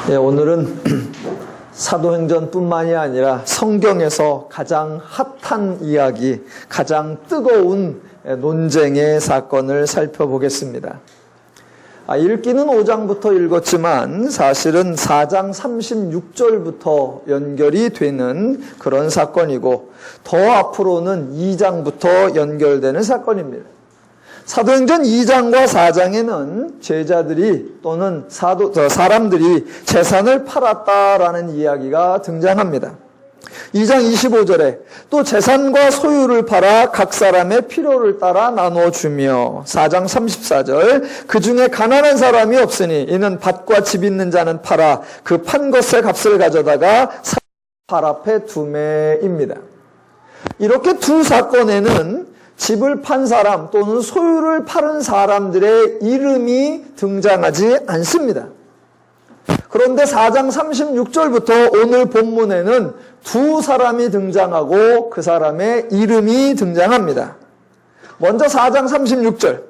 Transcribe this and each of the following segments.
오늘은 사도행전뿐만이 아니라 성경에서 가장 핫한 이야기, 가장 뜨거운 논쟁의 사건을 살펴보겠습니다. 읽기는 5장부터 읽었지만 사실은 4장 36절부터 연결이 되는 그런 사건이고 더 앞으로는 2장부터 연결되는 사건입니다. 사도행전 2장과 4장에는 제자들이 또는 사람들이 재산을 팔았다라는 이야기가 등장합니다. 2장 25절에 또 재산과 소유를 팔아 각 사람의 필요를 따라 나눠주며 4장 34절 그 중에 가난한 사람이 없으니 이는 밭과 집 있는 자는 팔아 그 판 것의 값을 가져다가 발 앞에 두매입니다. 이렇게 두 사건에는 집을 판 사람 또는 소유를 팔은 사람들의 이름이 등장하지 않습니다. 그런데 4장 36절부터 오늘 본문에는 두 사람이 등장하고 그 사람의 이름이 등장합니다. 먼저 4장 36절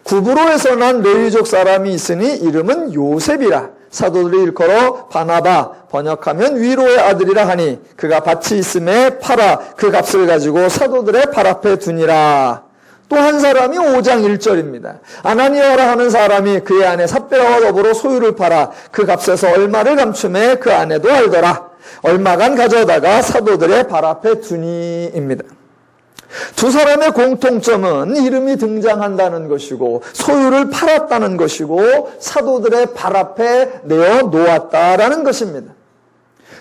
구브로에서 난 레위족 사람이 있으니 이름은 요셉이라 사도들이 일컬어 바나바 번역하면 위로의 아들이라 하니 그가 밭이 있음에 팔아 그 값을 가지고 사도들의 발 앞에 두니라. 또 한 사람이 5장 1절입니다. 아나니아라 하는 사람이 그의 아내 삽비라와 더불어 소유를 팔아 그 값에서 얼마를 감춤해 그 아내도 알더라. 얼마간 가져다가 사도들의 발 앞에 두니입니다. 두 사람의 공통점은 이름이 등장한다는 것이고 소유를 팔았다는 것이고 사도들의 발 앞에 내어 놓았다라는 것입니다.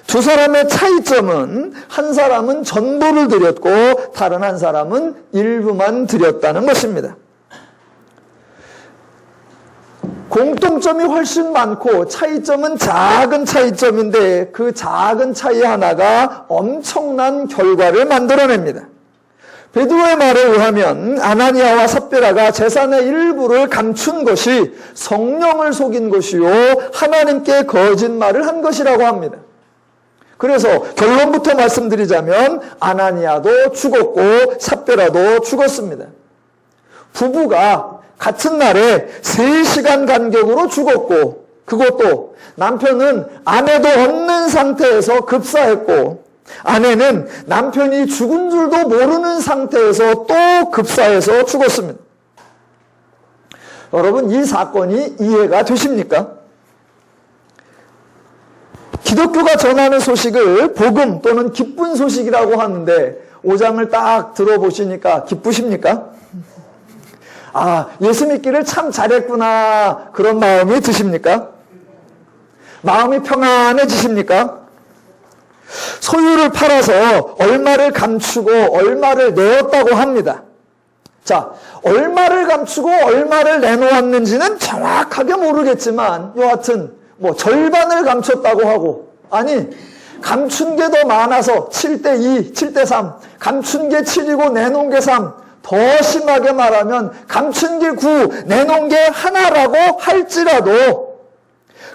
두 사람의 차이점은 한 사람은 전부를 드렸고 다른 한 사람은 일부만 드렸다는 것입니다. 공통점이 훨씬 많고 차이점은 작은 차이점인데 그 작은 차이 하나가 엄청난 결과를 만들어냅니다. 베드로의 말에 의하면 아나니아와 삽비라가 재산의 일부를 감춘 것이 성령을 속인 것이요 하나님께 거짓말을 한 것이라고 합니다. 그래서 결론부터 말씀드리자면 아나니아도 죽었고 삽비라도 죽었습니다. 부부가 같은 날에 3시간 간격으로 죽었고 그것도 남편은 아내도 없는 상태에서 급사했고 아내는 남편이 죽은 줄도 모르는 상태에서 또 급사해서 죽었습니다. 여러분, 이 사건이 이해가 되십니까? 기독교가 전하는 소식을 복음 또는 기쁜 소식이라고 하는데 5장을 딱 들어보시니까 기쁘십니까? 아, 예수 믿기를 참 잘했구나 그런 마음이 드십니까? 마음이 평안해지십니까? 소유를 팔아서 얼마를 감추고 얼마를 내었다고 합니다. 자, 얼마를 감추고 얼마를 내놓았는지는 정확하게 모르겠지만 여하튼 절반을 감췄다고 하고 아니 감춘 게 더 많아서 7대2, 7대3 감춘 게 7이고 내놓은 게 3 더 심하게 말하면 감춘 게 9 내놓은 게 하나라고 할지라도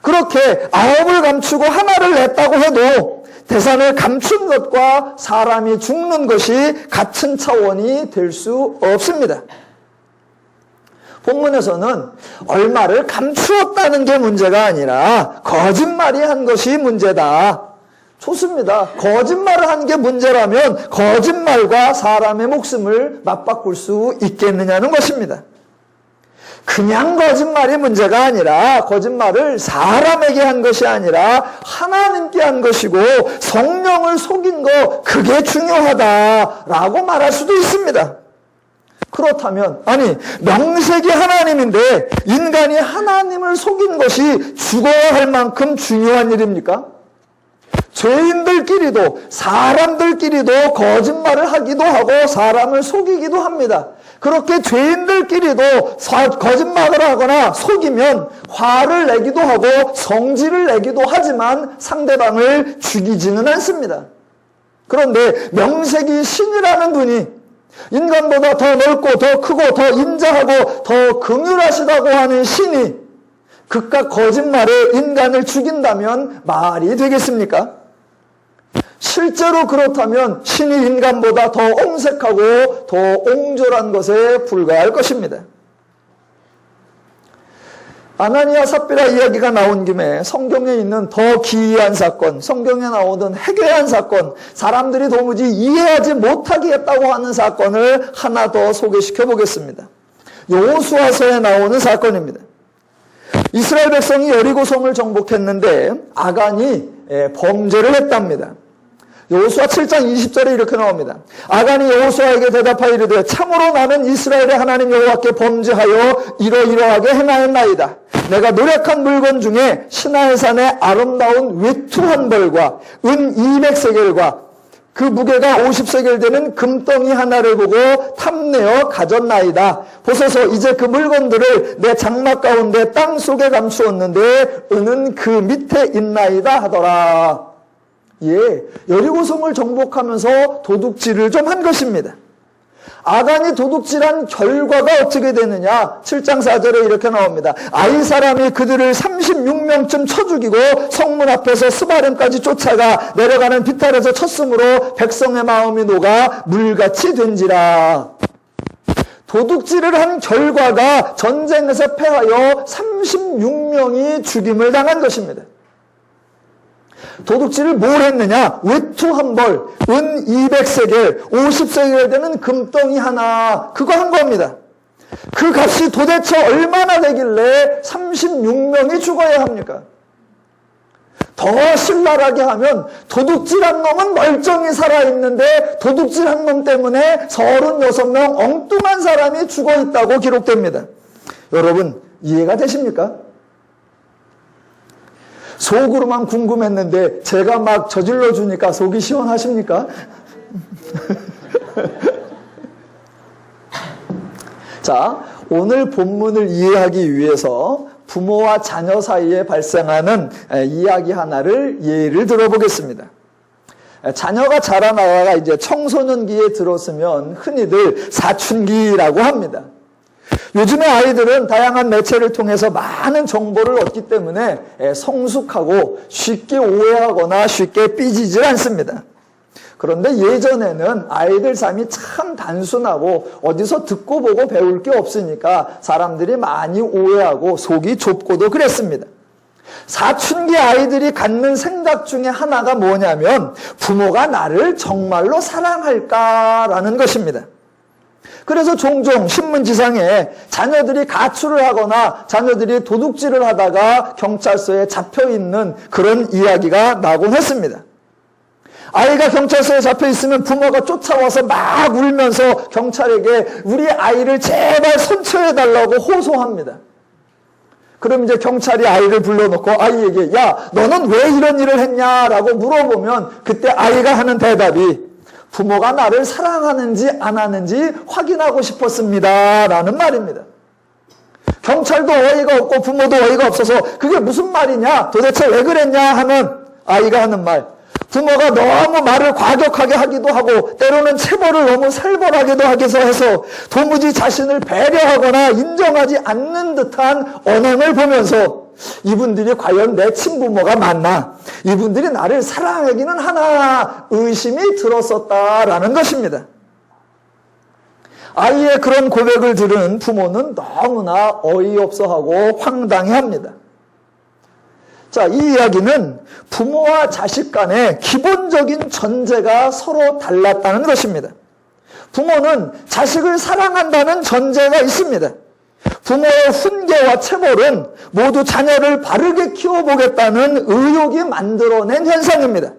그렇게 9을 감추고 하나를 냈다고 해도 재산을 감춘 것과 사람이 죽는 것이 같은 차원이 될 수 없습니다. 본문에서는 얼마를 감추었다는 게 문제가 아니라 거짓말이 한 것이 문제다. 좋습니다. 거짓말을 한 게 문제라면 거짓말과 사람의 목숨을 맞바꿀 수 있겠느냐는 것입니다. 그냥 거짓말이 문제가 아니라 거짓말을 사람에게 한 것이 아니라 하나님께 한 것이고 성령을 속인 거 그게 중요하다라고 말할 수도 있습니다. 그렇다면 아니 명색이 하나님인데 인간이 하나님을 속인 것이 죽어야 할 만큼 중요한 일입니까? 죄인들끼리도 사람들끼리도 거짓말을 하기도 하고 사람을 속이기도 합니다. 그렇게 죄인들끼리도 거짓말을 하거나 속이면 화를 내기도 하고 성질을 내기도 하지만 상대방을 죽이지는 않습니다. 그런데 명색이 신이라는 분이 인간보다 더 넓고 더 크고 더 인자하고 더 긍휼하시다고 하는 신이 그깟 거짓말에 인간을 죽인다면 말이 되겠습니까? 실제로 그렇다면 신이 인간보다 더 엄색하고 더 옹졸한 것에 불과할 것입니다. 아나니아 삽비라 이야기가 나온 김에 성경에 있는 더 기이한 사건, 성경에 나오는 해괴한 사건, 사람들이 도무지 이해하지 못하게 했다고 하는 사건을 하나 더 소개시켜 보겠습니다. 여호수아서에 나오는 사건입니다. 이스라엘 백성이 여리고성을 정복했는데 아간이 범죄를 했답니다. 여호수아 7장 20절에 이렇게 나옵니다. 아간이 여호수아에게 대답하여 이르되 참으로 나는 이스라엘의 하나님 여호와께 범죄하여 이러이러하게 행하였나이다. 내가 노력한 물건 중에 시나의 산의 아름다운 외투 한 벌과 은 200세겔과 그 무게가 50세겔 되는 금덩이 하나를 보고 탐내어 가졌나이다. 보소서 이제 그 물건들을 내 장막 가운데 땅 속에 감추었는데 은은 그 밑에 있나이다 하더라. 예, 여리고성을 정복하면서 도둑질을 좀 한 것입니다. 아간이 도둑질한 결과가 어떻게 되느냐? 7장 4절에 이렇게 나옵니다. 아이 사람이 그들을 36명쯤 쳐 죽이고 성문 앞에서 스바름까지 쫓아가 내려가는 비탈에서 쳤으므로 백성의 마음이 녹아 물같이 된지라. 도둑질을 한 결과가 전쟁에서 패하여 36명이 죽임을 당한 것입니다. 도둑질을 뭘 했느냐? 외투 한 벌, 은 200세겔, 50세겔 되는 금덩이 하나, 그거 한 겁니다. 그 값이 도대체 얼마나 되길래 36명이 죽어야 합니까? 더 신랄하게 하면 도둑질한 놈은 멀쩡히 살아있는데 도둑질한 놈 때문에 36명 엉뚱한 사람이 죽어있다고 기록됩니다. 여러분 이해가 되십니까? 속으로만 궁금했는데 제가 막 저질러 주니까 속이 시원하십니까? 자, 오늘 본문을 이해하기 위해서 부모와 자녀 사이에 발생하는 이야기 하나를 예를 들어보겠습니다. 자녀가 자라나다가 이제 청소년기에 들었으면 흔히들 사춘기라고 합니다. 요즘의 아이들은 다양한 매체를 통해서 많은 정보를 얻기 때문에 성숙하고 쉽게 오해하거나 쉽게 삐지질 않습니다. 그런데 예전에는 아이들 삶이 참 단순하고 어디서 듣고 보고 배울 게 없으니까 사람들이 많이 오해하고 속이 좁고도 그랬습니다. 사춘기 아이들이 갖는 생각 중에 하나가 뭐냐면 부모가 나를 정말로 사랑할까라는 것입니다. 그래서 종종 신문지상에 자녀들이 가출을 하거나 자녀들이 도둑질을 하다가 경찰서에 잡혀있는 그런 이야기가 나곤 했습니다. 아이가 경찰서에 잡혀있으면 부모가 쫓아와서 막 울면서 경찰에게 우리 아이를 제발 선처해달라고 호소합니다. 그럼 이제 경찰이 아이를 불러놓고 아이에게 야 너는 왜 이런 일을 했냐라고 물어보면 그때 아이가 하는 대답이 부모가 나를 사랑하는지 안 하는지 확인하고 싶었습니다 라는 말입니다. 경찰도 어이가 없고 부모도 어이가 없어서 그게 무슨 말이냐 도대체 왜 그랬냐 하면 아이가 하는 말 부모가 너무 말을 과격하게 하기도 하고 때로는 체벌을 너무 살벌하게도 하기도 해서 도무지 자신을 배려하거나 인정하지 않는 듯한 언행을 보면서 이분들이 과연 내 친부모가 맞나? 이분들이 나를 사랑하기는 하나 의심이 들었었다라는 것입니다. 아이의 그런 고백을 들은 부모는 너무나 어이없어하고 황당해합니다. 자, 이 이야기는 부모와 자식 간의 기본적인 전제가 서로 달랐다는 것입니다. 부모는 자식을 사랑한다는 전제가 있습니다. 부모의 훈계와 체벌은 모두 자녀를 바르게 키워보겠다는 의욕이 만들어낸 현상입니다.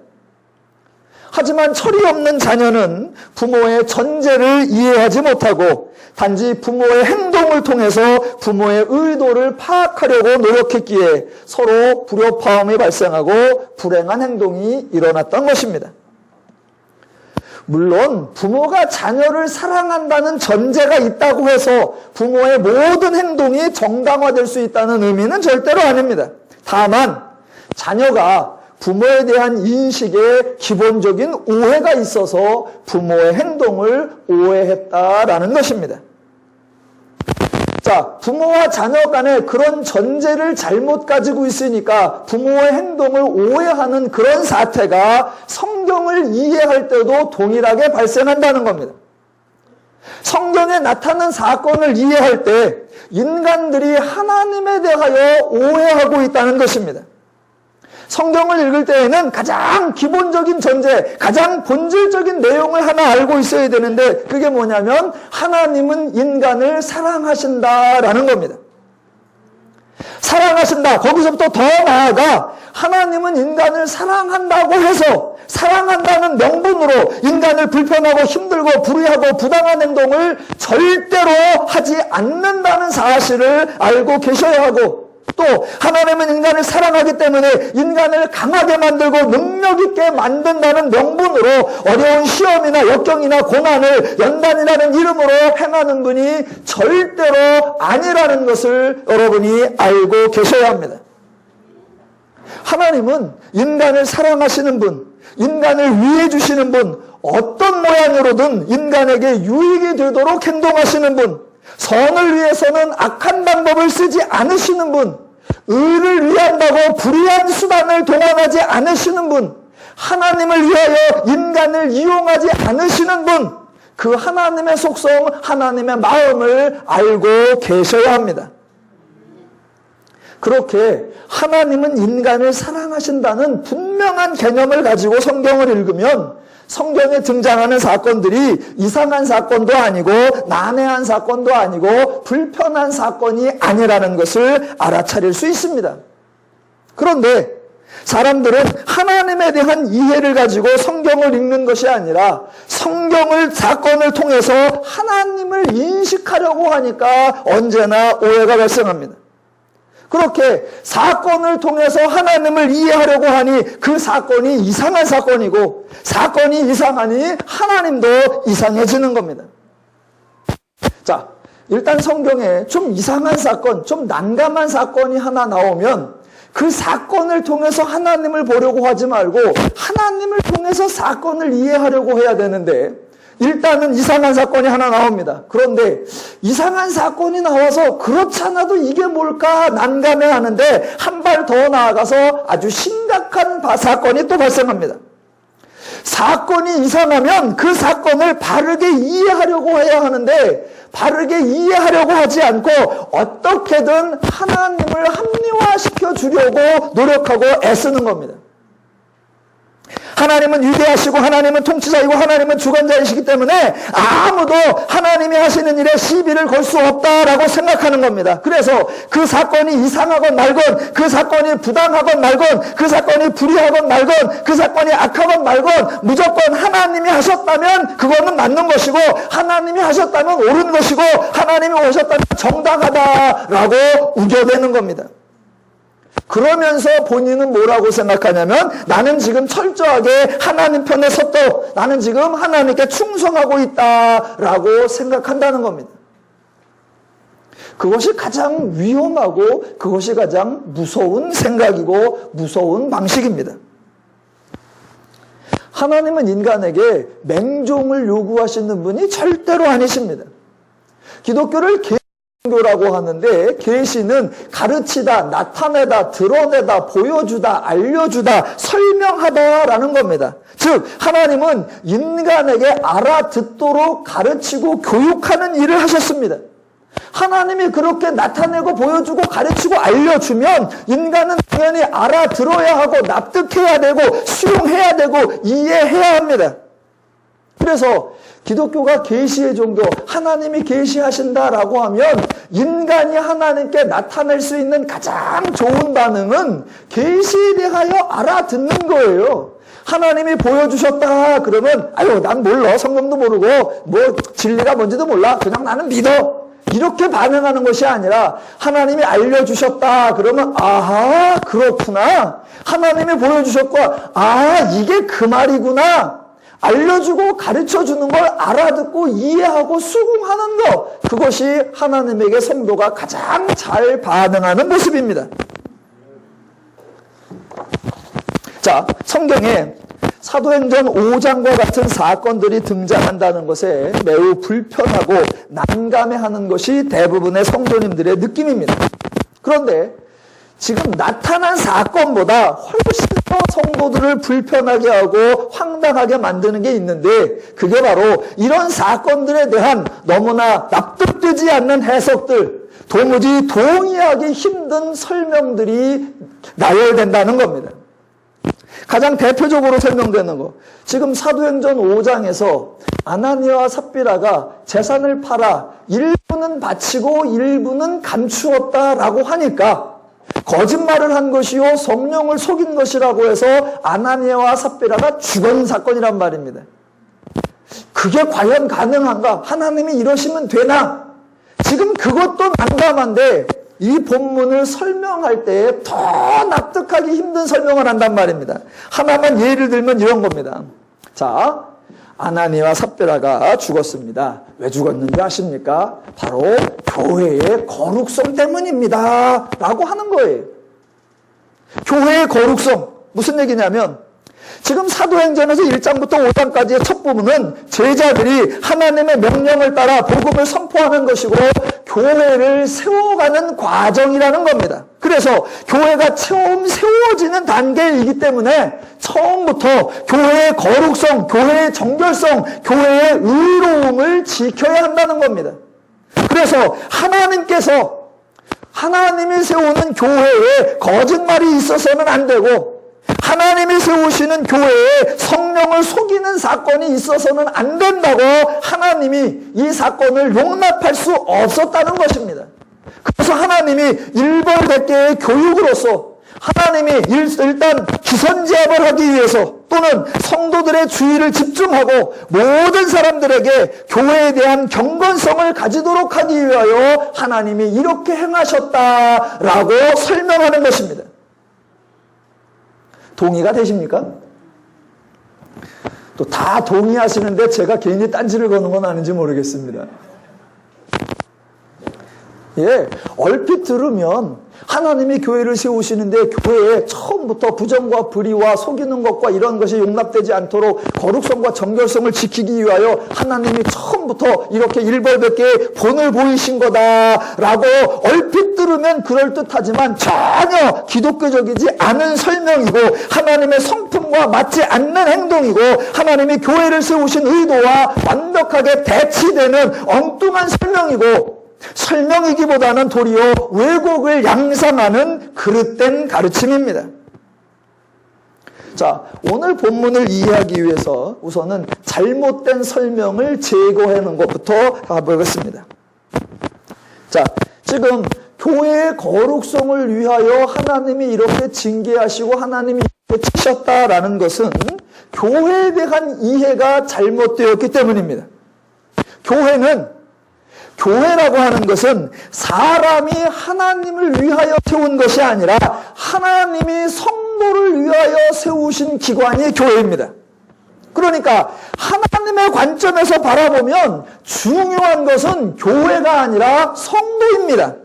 하지만 철이 없는 자녀는 부모의 전제를 이해하지 못하고 단지 부모의 행동을 통해서 부모의 의도를 파악하려고 노력했기에 서로 불협화음이 발생하고 불행한 행동이 일어났던 것입니다. 물론 부모가 자녀를 사랑한다는 전제가 있다고 해서 부모의 모든 행동이 정당화될 수 있다는 의미는 절대로 아닙니다. 다만 자녀가 부모에 대한 인식에 기본적인 오해가 있어서 부모의 행동을 오해했다라는 것입니다. 자, 부모와 자녀 간에 그런 전제를 잘못 가지고 있으니까 부모의 행동을 오해하는 그런 사태가 성경을 이해할 때도 동일하게 발생한다는 겁니다. 성경에 나타난 사건을 이해할 때 인간들이 하나님에 대하여 오해하고 있다는 것입니다. 성경을 읽을 때에는 가장 기본적인 전제, 가장 본질적인 내용을 하나 알고 있어야 되는데 그게 뭐냐면 하나님은 인간을 사랑하신다라는 겁니다. 사랑하신다. 거기서부터 더 나아가 하나님은 인간을 사랑한다고 해서 사랑한다는 명분으로 인간을 불편하고 힘들고 불의하고 부당한 행동을 절대로 하지 않는다는 사실을 알고 계셔야 하고 또 하나님은 인간을 사랑하기 때문에 인간을 강하게 만들고 능력 있게 만든다는 명분으로 어려운 시험이나 역경이나 고난을 연단이라는 이름으로 행하는 분이 절대로 아니라는 것을 여러분이 알고 계셔야 합니다. 하나님은 인간을 사랑하시는 분, 인간을 위해 주시는 분, 어떤 모양으로든 인간에게 유익이 되도록 행동하시는 분, 선을 위해서는 악한 방법을 쓰지 않으시는 분, 의를 위한다고 불의한 수단을 동원하지 않으시는 분, 하나님을 위하여 인간을 이용하지 않으시는 분, 그 하나님의 속성, 하나님의 마음을 알고 계셔야 합니다. 그렇게 하나님은 인간을 사랑하신다는 분명한 개념을 가지고 성경을 읽으면 성경에 등장하는 사건들이 이상한 사건도 아니고 난해한 사건도 아니고 불편한 사건이 아니라는 것을 알아차릴 수 있습니다. 그런데 사람들은 하나님에 대한 이해를 가지고 성경을 읽는 것이 아니라 사건을 통해서 하나님을 인식하려고 하니까 언제나 오해가 발생합니다. 그렇게 사건을 통해서 하나님을 이해하려고 하니 그 사건이 이상한 사건이고 사건이 이상하니 하나님도 이상해지는 겁니다. 자, 일단 성경에 좀 이상한 사건, 좀 난감한 사건이 하나 나오면 그 사건을 통해서 하나님을 보려고 하지 말고 하나님을 통해서 사건을 이해하려고 해야 되는데 일단은 이상한 사건이 하나 나옵니다. 그런데 이상한 사건이 나와서 그렇잖아도 이게 뭘까 난감해하는데 한 발 더 나아가서 아주 심각한 사건이 또 발생합니다. 사건이 이상하면 그 사건을 바르게 이해하려고 해야 하는데 바르게 이해하려고 하지 않고 어떻게든 하나님을 합리화시켜 주려고 노력하고 애쓰는 겁니다. 하나님은 위대하시고 하나님은 통치자이고 하나님은 주관자이시기 때문에 아무도 하나님이 하시는 일에 시비를 걸 수 없다라고 생각하는 겁니다. 그래서 그 사건이 이상하건 말건 그 사건이 부당하건 말건 그 사건이 불의하건 말건 그 사건이 악하건 말건 무조건 하나님이 하셨다면 그거는 맞는 것이고 하나님이 하셨다면 옳은 것이고 하나님이 오셨다면 정당하다라고 우겨대는 겁니다. 그러면서 본인은 뭐라고 생각하냐면 나는 지금 철저하게 하나님 편에 섰고 나는 지금 하나님께 충성하고 있다라고 생각한다는 겁니다. 그것이 가장 위험하고 그것이 가장 무서운 생각이고 무서운 방식입니다. 하나님은 인간에게 맹종을 요구하시는 분이 절대로 아니십니다. 기독교를 계시라고 하는데 계시는 가르치다, 나타내다, 드러내다, 보여주다, 알려주다, 설명하다라는 겁니다. 즉 하나님은 인간에게 알아듣도록 가르치고 교육하는 일을 하셨습니다. 하나님이 그렇게 나타내고 보여주고 가르치고 알려주면 인간은 당연히 알아들어야 하고 납득해야 되고 수용해야 되고 이해해야 합니다. 그래서 기독교가 계시의 종교, 하나님이 계시하신다라고 하면 인간이 하나님께 나타낼 수 있는 가장 좋은 반응은 계시에 대하여 알아듣는 거예요. 하나님이 보여주셨다 그러면 아유 난 몰라 성경도 모르고 뭐 진리가 뭔지도 몰라 그냥 나는 믿어 이렇게 반응하는 것이 아니라 하나님이 알려주셨다 그러면 아하 그렇구나 하나님이 보여주셨고 아 이게 그 말이구나 알려주고 가르쳐주는 걸 알아듣고 이해하고 수긍하는 것 그것이 하나님에게 성도가 가장 잘 반응하는 모습입니다. 자, 성경에 사도행전 5장과 같은 사건들이 등장한다는 것에 매우 불편하고 난감해하는 것이 대부분의 성도님들의 느낌입니다. 그런데 지금 나타난 사건보다 훨씬 더 성도들을 불편하게 하고 황당하게 만드는 게 있는데, 그게 바로 이런 사건들에 대한 너무나 납득되지 않는 해석들, 도무지 동의하기 힘든 설명들이 나열된다는 겁니다. 가장 대표적으로 설명되는 거, 지금 사도행전 5장에서 아나니아와 삽비라가 재산을 팔아 일부는 바치고 일부는 감추었다라고 하니까 거짓말을 한 것이요 성령을 속인 것이라고 해서 아나니아와 삽비라가 죽은 사건이란 말입니다. 그게 과연 가능한가? 하나님이 이러시면 되나? 지금 그것도 난감한데 이 본문을 설명할 때 더 납득하기 힘든 설명을 한단 말입니다. 하나만 예를 들면 이런 겁니다. 자, 아나니아와 삽비라가 죽었습니다. 왜 죽었는지 아십니까? 바로 교회의 거룩성 때문입니다 라고 하는 거예요. 교회의 거룩성, 무슨 얘기냐면 지금 사도행전에서 1장부터 5장까지의 첫 부분은 제자들이 하나님의 명령을 따라 복음을 선포하는 것이고 교회를 세워가는 과정이라는 겁니다. 그래서 교회가 처음 세워지는 단계이기 때문에 처음부터 교회의 거룩성, 교회의 정결성, 교회의 의로움을 지켜야 한다는 겁니다. 그래서 하나님께서 하나님이 세우는 교회에 거짓말이 있어서는 안 되고 하나님이 세우시는 교회에 성령을 속이는 사건이 있어서는 안 된다고 하나님이 이 사건을 용납할 수 없었다는 것입니다. 그래서 하나님이 일벌백계의 교육으로서 하나님이 일단 기선제압을 하기 위해서 또는 성도들의 주의를 집중하고 모든 사람들에게 교회에 대한 경건성을 가지도록 하기 위하여 하나님이 이렇게 행하셨다라고 설명하는 것입니다. 동의가 되십니까? 또 다 동의하시는데 제가 괜히 딴지를 거는 건 아닌지 모르겠습니다. 예, 얼핏 들으면 하나님이 교회를 세우시는데 교회에 처음부터 부정과 불의와 속이는 것과 이런 것이 용납되지 않도록 거룩성과 정결성을 지키기 위하여 하나님이 처음부터 이렇게 일벌백계의 본을 보이신 거다라고 얼핏 들으면 그럴듯하지만 전혀 기독교적이지 않은 설명이고 하나님의 성품과 맞지 않는 행동이고 하나님이 교회를 세우신 의도와 완벽하게 대치되는 엉뚱한 설명이고 설명이기보다는 도리어 왜곡을 양상하는 그릇된 가르침입니다. 자, 오늘 본문을 이해하기 위해서 우선은 잘못된 설명을 제거하는 것부터 가보겠습니다. 자, 지금 교회의 거룩성을 위하여 하나님이 이렇게 징계하시고 하나님이 이렇게 치셨다라는 것은 교회에 대한 이해가 잘못되었기 때문입니다. 교회라고 하는 것은 사람이 하나님을 위하여 세운 것이 아니라 하나님이 성도를 위하여 세우신 기관이 교회입니다. 그러니까 하나님의 관점에서 바라보면 중요한 것은 교회가 아니라 성도입니다.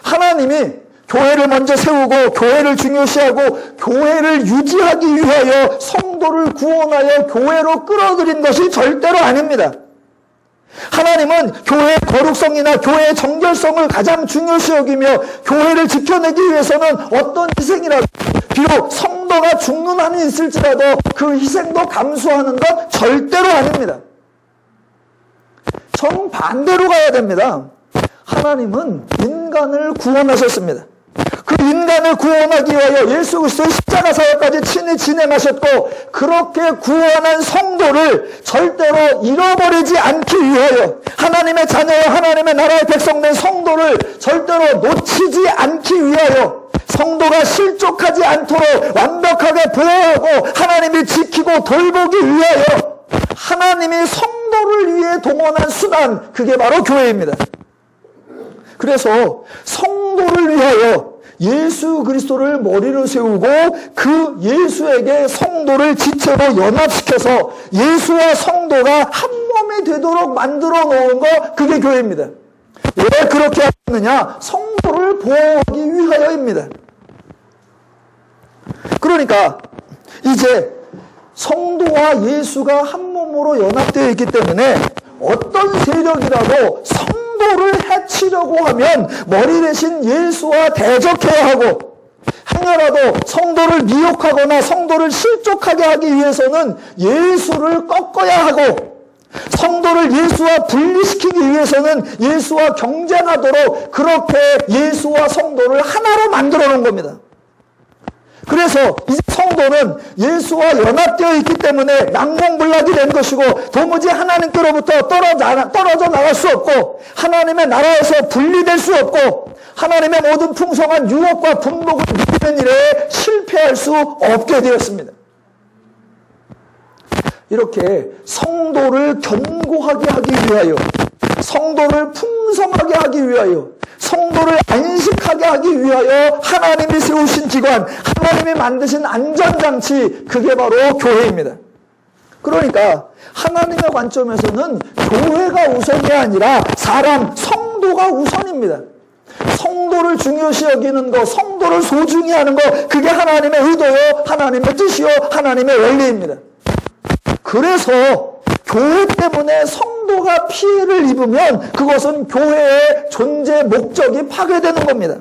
하나님이 교회를 먼저 세우고 교회를 중요시하고 교회를 유지하기 위하여 성도를 구원하여 교회로 끌어들인 것이 절대로 아닙니다. 하나님은 교회의 거룩성이나 교회의 정결성을 가장 중요시 여기며 교회를 지켜내기 위해서는 어떤 희생이라도 비록 성도가 죽는 한이 있을지라도 그 희생도 감수하는 것 절대로 아닙니다. 정반대로 가야 됩니다. 하나님은 인간을 구원하셨습니다. 그 인간을 구원하기 위하여 예수 그리스도의 십자가 사역까지 친히 진행하셨고 그렇게 구원한 성도를 절대로 잃어버리지 않기 위하여 하나님의 자녀와 하나님의 나라의 백성된 성도를 절대로 놓치지 않기 위하여 성도가 실족하지 않도록 완벽하게 보호하고 하나님이 지키고 돌보기 위하여 하나님이 성도를 위해 동원한 수단, 그게 바로 교회입니다. 그래서 성도를 위하여 예수 그리스도를 머리로 세우고 그 예수에게 성도를 지체로 연합시켜서 예수와 성도가 한 몸이 되도록 만들어 놓은 거, 그게 교회입니다. 왜 그렇게 하느냐? 성도를 보호하기 위하여입니다. 그러니까 이제 성도와 예수가 한 몸으로 연합되어 있기 때문에 어떤 세력이라도 성도를 해치려 하려고 하면 머리 대신 예수와 대적해야 하고, 행여라도 성도를 미혹하거나 성도를 실족하게 하기 위해서는 예수를 꺾어야 하고, 성도를 예수와 분리시키기 위해서는 예수와 경쟁하도록 그렇게 예수와 성도를 하나로 만들어 놓은 겁니다. 그래서 이제 성도는 예수와 연합되어 있기 때문에 난공불락이 된 것이고, 도무지 하나님께로부터 떨어져 나갈 수 없고, 하나님의 나라에서 분리될 수 없고, 하나님의 모든 풍성한 유업과 분복을 누리는 일에 실패할 수 없게 되었습니다. 이렇게 성도를 견고하게 하기 위하여, 성도를 풍성하게 하기 위하여, 성도를 안식하게 하기 위하여 하나님이 세우신 기관, 하나님이 만드신 안전장치, 그게 바로 교회입니다. 그러니까 하나님의 관점에서는 교회가 우선이 아니라 사람, 성도가 우선입니다. 성도를 중요시 여기는 것, 성도를 소중히 하는 것, 그게 하나님의 의도요, 하나님의 뜻이요, 하나님의 원리입니다. 그래서 교회 때문에 성도가 피해를 입으면 그것은 교회의 존재 목적이 파괴되는 겁니다.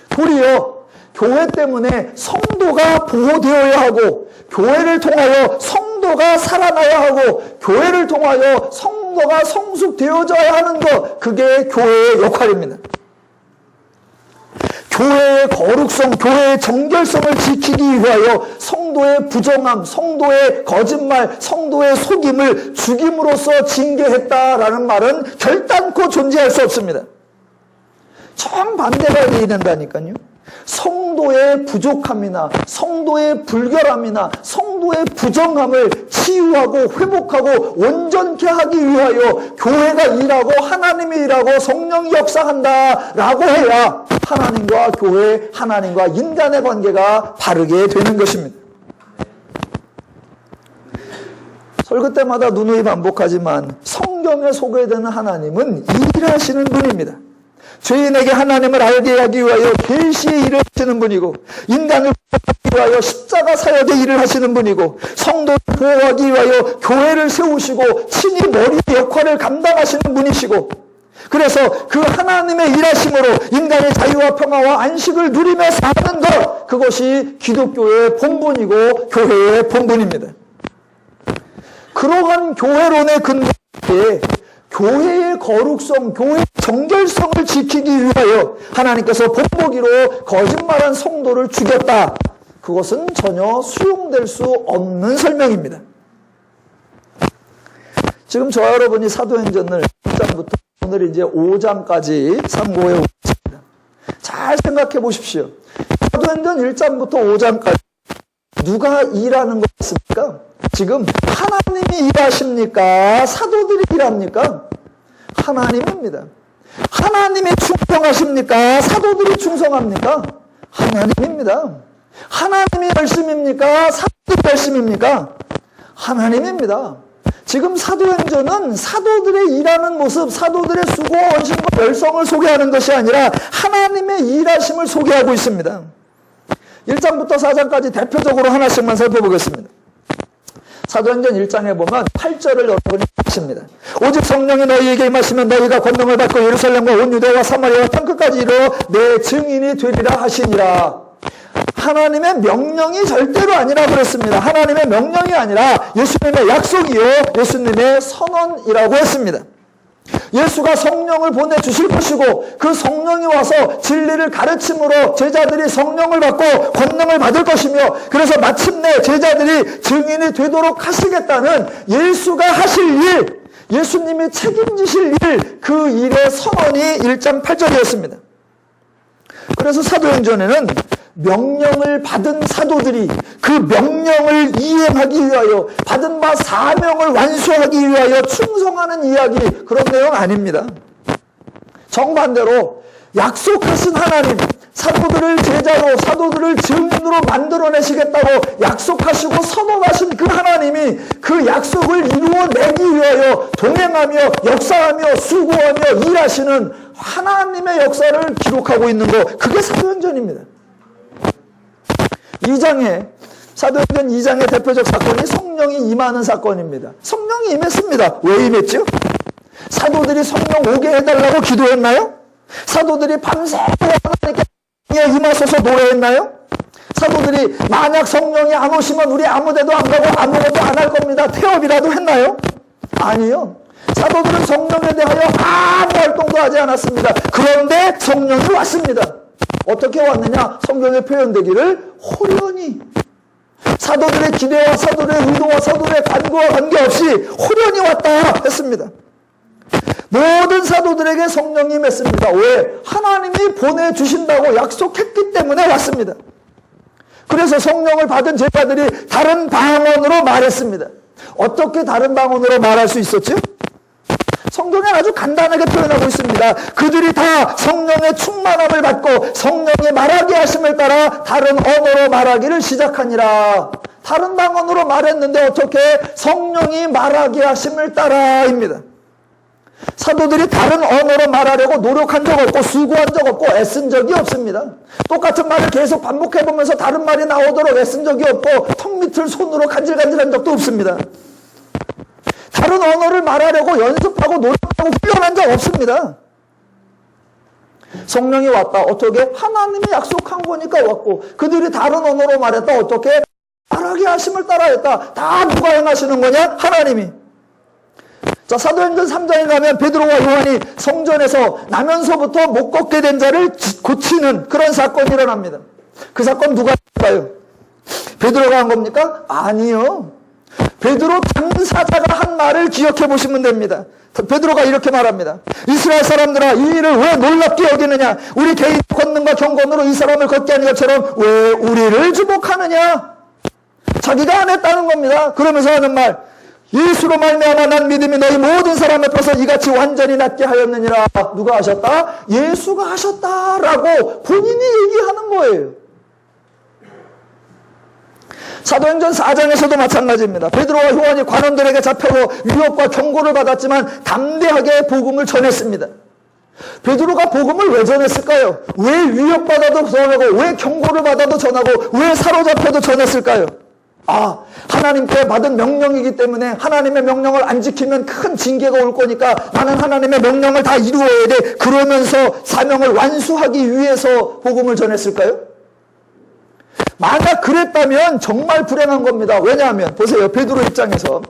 도리어 교회 때문에 성도가 보호되어야 하고, 교회를 통하여 성도가 살아나야 하고, 교회를 통하여 성도가 성숙되어져야 하는 것, 그게 교회의 역할입니다. 교회의 거룩성, 교회의 정결성을 지키기 위하여 성도의 부정함, 성도의 거짓말, 성도의 속임을 죽임으로써 징계했다라는 말은 결단코 존재할 수 없습니다. 정반대가 일어난다니까요. 성도의 부족함이나 성도의 불결함이나 성도의 부정함을 치유하고 회복하고 온전케 하기 위하여 교회가 일하고 하나님이 일하고 성령이 역사한다라고 해야 하나님과 교회, 하나님과 인간의 관계가 바르게 되는 것입니다. 설교 때마다 누누이 반복하지만 성경에 소개되는 하나님은 일하시는 분입니다. 죄인에게 하나님을 알게 하기 위하여 계시의 일을 하시는 분이고, 인간을 보호하기 위하여 십자가 사역의 일을 하시는 분이고, 성도를 보호하기 위하여 교회를 세우시고 친히 머리의 역할을 감당하시는 분이시고, 그래서 그 하나님의 일하심으로 인간의 자유와 평화와 안식을 누리며 사는 것, 그것이 기독교의 본분이고 교회의 본분입니다. 그러한 교회론의 근거에 교회의 거룩성, 교회의 정결성을 지키기 위하여 하나님께서 본보기로 거짓말한 성도를 죽였다. 그것은 전혀 수용될 수 없는 설명입니다. 지금 저와 여러분이 사도행전을 1장부터 오늘 이제 5장까지 참고해 오겠습니다. 잘 생각해 보십시오. 사도행전 1장부터 5장까지 누가 일하는 것입니까? 지금 하나님이 일하십니까? 사도들이 일합니까? 하나님입니다. 하나님이 충성하십니까? 사도들이 충성합니까? 하나님입니다. 하나님이 열심입니까? 사도들이 열심입니까? 하나님입니다. 지금 사도행전은 사도들의 일하는 모습, 사도들의 수고, 헌신과 열성을 소개하는 것이 아니라 하나님의 일하심을 소개하고 있습니다. 1장부터 4장까지 대표적으로 하나씩만 살펴보겠습니다. 사도행전 1장에 보면 8절을 여러분이 보십니다. 오직 성령이 너희에게 임하시면 너희가 권능을 받고 예루살렘과 온 유대와 사마리아와 땅끝까지 이르러 내 증인이 되리라 하시니라. 하나님의 명령이 절대로 아니라 그랬습니다. 하나님의 명령이 아니라 예수님의 약속이요, 예수님의 선언이라고 했습니다. 예수가 성령을 보내주실 것이고, 그 성령이 와서 진리를 가르침으로 제자들이 성령을 받고 권능을 받을 것이며, 그래서 마침내 제자들이 증인이 되도록 하시겠다는 예수가 하실 일, 예수님이 책임지실 일, 그 일의 선언이 1장 8절이었습니다. 그래서 사도행전에는 명령을 받은 사도들이 그 명령을 이행하기 위하여, 받은 바 사명을 완수하기 위하여 충성하는 이야기, 그런 내용 아닙니다. 정반대로 약속하신 하나님, 사도들을 제자로, 사도들을 증인으로 만들어내시겠다고 약속하시고 선언하신 그 하나님이 그 약속을 이루어내기 위하여 동행하며 역사하며 수고하며 일하시는 하나님의 역사를 기록하고 있는 것, 그게 사도행전입니다. 2장에, 사도행전 2장의 대표적 사건이 성령이 임하는 사건입니다. 성령이 임했습니다. 왜 임했죠? 사도들이 성령 오게 해달라고 기도했나요? 사도들이 밤새 하나님께 임하소서 노래했나요? 사도들이 만약 성령이 안 오시면 우리 아무데도 안 가고 아무것도 안 할 겁니다. 태업이라도 했나요? 아니요. 사도들은 성령에 대하여 아무 활동도 하지 않았습니다. 그런데 성령이 왔습니다. 어떻게 왔느냐? 성경에 표현되기를 호련히. 사도들의 기대와 사도들의 의도와 사도들의 간구와 관계없이 호련히 왔다 했습니다. 모든 사도들에게 성령이 임했습니다. 왜? 하나님이 보내주신다고 약속했기 때문에 왔습니다. 그래서 성령을 받은 제자들이 다른 방언으로 말했습니다. 어떻게 다른 방언으로 말할 수 있었죠? 성경에 아주 간단하게 표현하고 있습니다. 그들이 다 성령의 충만함을 받고 성령이 말하게 하심을 따라 다른 언어로 말하기를 시작하니라. 다른 방언으로 말했는데 어떻게? 성령이 말하게 하심을 따라입니다. 사도들이 다른 언어로 말하려고 노력한 적 없고 수고한 적 없고 애쓴 적이 없습니다. 똑같은 말을 계속 반복해보면서 다른 말이 나오도록 애쓴 적이 없고 턱 밑을 손으로 간질간질한 적도 없습니다. 다른 언어를 말하려고 연습하고 노력하고 훈련한 적 없습니다. 성령이 왔다. 어떻게? 하나님이 약속한 거니까 왔고, 그들이 다른 언어로 말했다. 어떻게? 말하게 하심을 따라 했다. 다 누가 행하시는 거냐? 하나님이. 자, 사도행전 3장에 가면 베드로와 요한이 성전에서 나면서부터 못 걷게 된 자를 고치는 그런 사건이 일어납니다. 그 사건 누가 할까요? 베드로가 한 겁니까? 아니요. 베드로 당사자가 한 말을 기억해 보시면 됩니다. 베드로가 이렇게 말합니다. 이스라엘 사람들아, 이 일을 왜 놀랍게 여기느냐? 우리 개인 권능과 경건으로 이 사람을 걷게 하는 것처럼 왜 우리를 주목하느냐? 자기가 안 했다는 겁니다. 그러면서 하는 말, 예수로 말미암아 난 믿음이 너희 모든 사람 앞에서 이같이 완전히 낫게 하였느니라. 누가 하셨다? 예수가 하셨다라고 본인이 얘기하는 거예요. 사도행전 4장에서도 마찬가지입니다. 베드로와 요한이 관원들에게 잡혀서 위협과 경고를 받았지만 담대하게 복음을 전했습니다. 베드로가 복음을 왜 전했을까요? 왜 위협받아도 전하고, 왜 경고를 받아도 전하고, 왜 사로잡혀도 전했을까요? 아, 하나님께 받은 명령이기 때문에 하나님의 명령을 안 지키면 큰 징계가 올 거니까 나는 하나님의 명령을 다 이루어야 돼. 그러면서 사명을 완수하기 위해서 복음을 전했을까요? 만약 그랬다면 정말 불행한 겁니다. 왜냐하면 보세요. 베드로 입장에서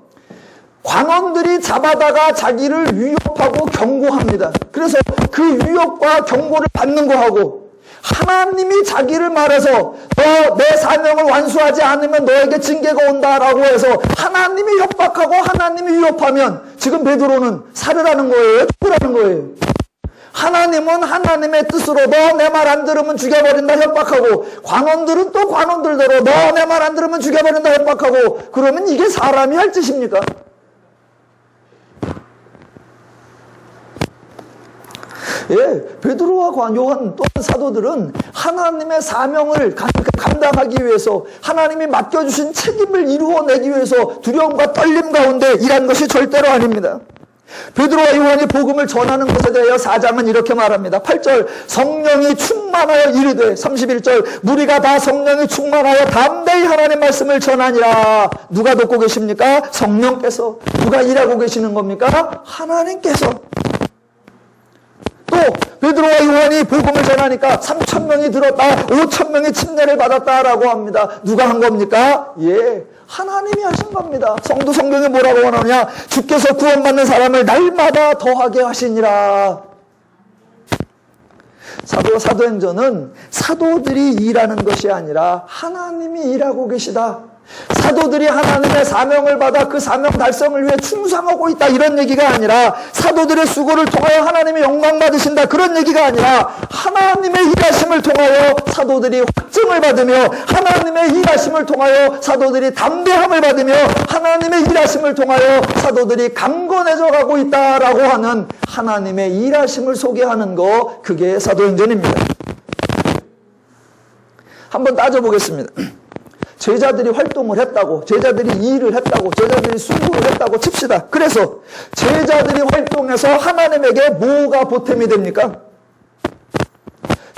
관원들이 잡아다가 자기를 위협하고 경고합니다. 그래서 그 위협과 경고를 받는 거하고 하나님이 자기를 말해서 너 내 사명을 완수하지 않으면 너에게 징계가 온다라고 해서 하나님이 협박하고 하나님이 위협하면 지금 베드로는 살으라는 거예요? 죽으라는 거예요? 하나님은 하나님의 뜻으로 너 내 말 안 들으면 죽여버린다 협박하고, 관원들은 또 관원들대로 너 내 말 안 들으면 죽여버린다 협박하고, 그러면 이게 사람이 할 짓입니까? 예, 베드로와 요한 또한 사도들은 하나님의 사명을 감당하기 위해서 하나님이 맡겨주신 책임을 이루어내기 위해서 두려움과 떨림 가운데 일한 것이 절대로 아닙니다. 베드로와 요한이 복음을 전하는 것에 대하여 4장은 이렇게 말합니다. 8절 성령이 충만하여 이르되, 31절 무리가 다 성령이 충만하여 담대히 하나님 말씀을 전하니라. 누가 돕고 계십니까? 성령께서. 누가 일하고 계시는 겁니까? 하나님께서. 또 베드로와 요한이 복음을 전하니까 3,000명이 들었다, 5,000명이 침례를 받았다라고 합니다. 누가 한 겁니까? 예, 하나님이 하신 겁니다. 성도 성경에 뭐라고 하느냐? 주께서 구원받는 사람을 날마다 더하게 하시니라. 사도행전은 사도들이 일하는 것이 아니라 하나님이 일하고 계시다. 사도들이 하나님의 사명을 받아 그 사명 달성을 위해 충성하고 있다, 이런 얘기가 아니라 사도들의 수고를 통하여 하나님의 영광 받으신다, 그런 얘기가 아니라 하나님의 일하심을 통하여 사도들이 확증을 받으며 하나님의 일하심을 통하여 사도들이 담대함을 받으며 하나님의 일하심을 통하여 사도들이 강건해져 가고 있다라고 하는 하나님의 일하심을 소개하는 거, 그게 사도행전입니다. 한번 따져보겠습니다. 제자들이 활동을 했다고, 제자들이 일을 했다고, 제자들이 수고를 했다고 칩시다. 그래서 제자들이 활동해서 하나님에게 뭐가 보탬이 됩니까?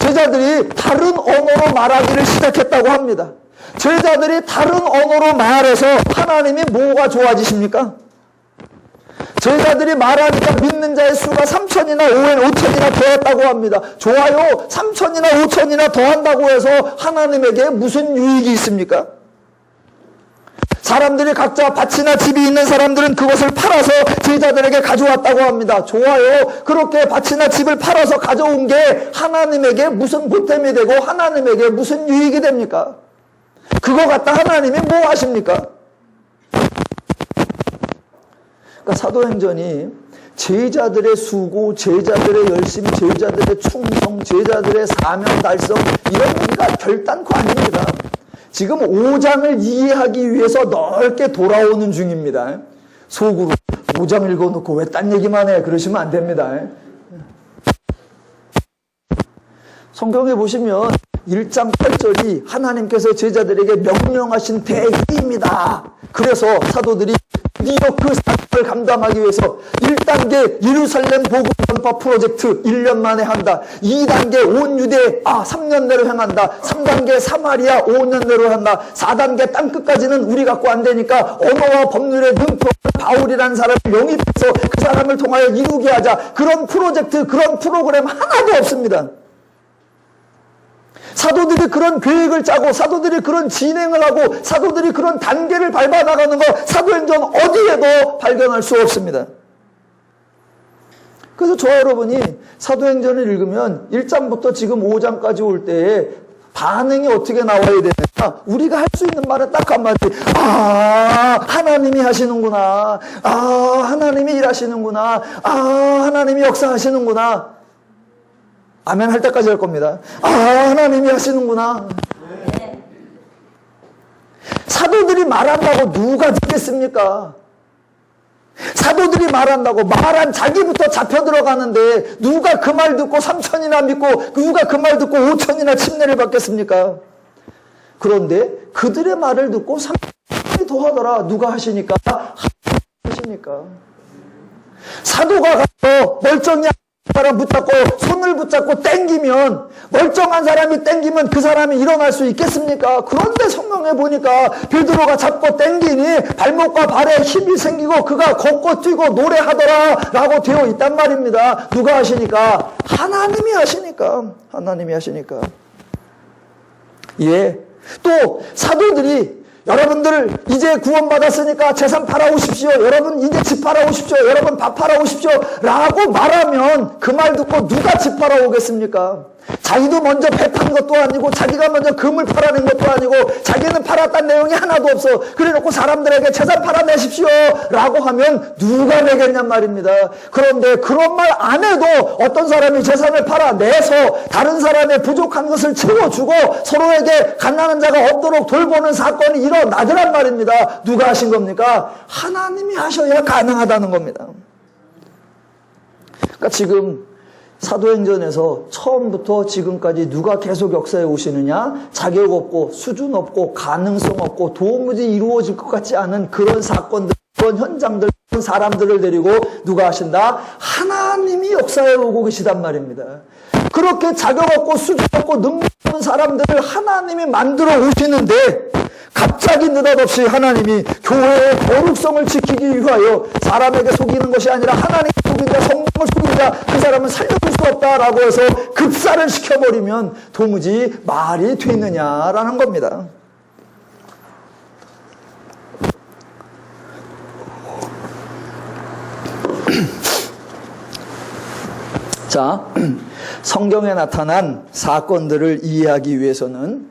제자들이 다른 언어로 말하기를 시작했다고 합니다. 제자들이 다른 언어로 말해서 하나님이 뭐가 좋아지십니까? 제자들이 말하니까 믿는 자의 수가 3천이나 5천이나 더했다고 합니다. 좋아요. 3천이나 5천이나 더한다고 해서 하나님에게 무슨 유익이 있습니까? 사람들이 각자 밭이나 집이 있는 사람들은 그것을 팔아서 제자들에게 가져왔다고 합니다. 좋아요. 그렇게 밭이나 집을 팔아서 가져온 게 하나님에게 무슨 보탬이 되고 하나님에게 무슨 유익이 됩니까? 그거 갖다 하나님이 뭐 하십니까? 그러니까 사도행전이 제자들의 수고, 제자들의 열심, 제자들의 충성, 제자들의 사명 달성 이런 얘기가 결단코 아닙니다. 지금 5장을 이해하기 위해서 넓게 돌아오는 중입니다. 속으로 5장 읽어놓고 왜 딴 얘기만 해 그러시면 안 됩니다. 성경에 보시면 1장 8절이 하나님께서 제자들에게 명령하신 대의입니다. 그래서 사도들이 드디어 그 사역을 감당하기 위해서 1단계 예루살렘 복음 전파 프로젝트 1년 만에 한다. 2단계 온 유대 3년 내로 행한다. 3단계 사마리아 5년 내로 한다. 4단계 땅끝까지는 우리 갖고 안 되니까 언어와 법률에 능통한 바울이라는 사람을 영입해서 그 사람을 통하여 이루게 하자. 그런 프로젝트, 그런 프로그램 하나도 없습니다. 사도들이 그런 계획을 짜고 사도들이 그런 진행을 하고 사도들이 그런 단계를 밟아 나가는 거 사도행전 어디에도 발견할 수 없습니다. 그래서 저와 여러분이 사도행전을 읽으면 1장부터 지금 5장까지 올 때에 반응이 어떻게 나와야 되느냐? 우리가 할 수 있는 말은 딱 한마디. 하나님이 하시는구나. 하나님이 일하시는구나. 하나님이 역사하시는구나. 아멘 할 때까지 할 겁니다. 하나님이 하시는구나. 사도들이 말한다고 누가 듣겠습니까? 사도들이 말한다고 말한 자기부터 잡혀 들어가는데 누가 그 말 듣고 3천이나 믿고 누가 그 말 듣고 5천이나 침례를 받겠습니까? 그런데 그들의 말을 듣고 3천이 더 하더라. 누가 하시니까? 하시니까. 사도가 가서 멀쩡히 사람 붙잡고 손을 붙잡고 땡기면 멀쩡한 사람이 땡기면 그 사람이 일어날 수 있겠습니까? 그런데 성경에 보니까 베드로가 잡고 땡기니 발목과 발에 힘이 생기고 그가 걷고 뛰고 노래하더라 라고 되어 있단 말입니다. 누가 하시니까? 하나님이 하시니까. 하나님이 하시니까. 예. 또 사도들이 여러분들 이제 구원받았으니까 재산 팔아오십시오. 여러분 이제 집 팔아오십시오. 여러분 밥 팔아오십시오. 라고 말하면 그 말 듣고 누가 집 팔아오겠습니까? 자기도 먼저 배 판 것도 아니고 자기가 먼저 금을 팔아낸 것도 아니고 자기는 팔았다는 내용이 하나도 없어. 그래놓고 사람들에게 재산 팔아내십시오. 라고 하면 누가 내겠냔 말입니다. 그런데 그런 말 안 해도 어떤 사람이 재산을 팔아내서 다른 사람의 부족한 것을 채워주고 서로에게 가난한 자가 없도록 돌보는 사건이 일어나더란 말입니다. 누가 하신 겁니까? 하나님이 하셔야 가능하다는 겁니다. 그러니까 지금 사도행전에서 처음부터 지금까지 누가 계속 역사에 오시느냐? 자격 없고 수준 없고 가능성 없고 도무지 이루어질 것 같지 않은 그런 사건들, 그런 현장들, 그런 사람들을 데리고 누가 하신다? 하나님이 역사에 오고 계시단 말입니다. 그렇게 자격 없고 수준 없고 능력 없는 사람들을 하나님이 만들어 오시는데 갑자기 느닷없이 하나님이 교회의 거룩성을 지키기 위하여 사람에게 속이는 것이 아니라 하나님을 속인다, 성령을 속인다, 그 사람은 살려줄 수 없다라고 해서 급사를 시켜버리면 도무지 말이 되느냐라는 겁니다. 자, 성경에 나타난 사건들을 이해하기 위해서는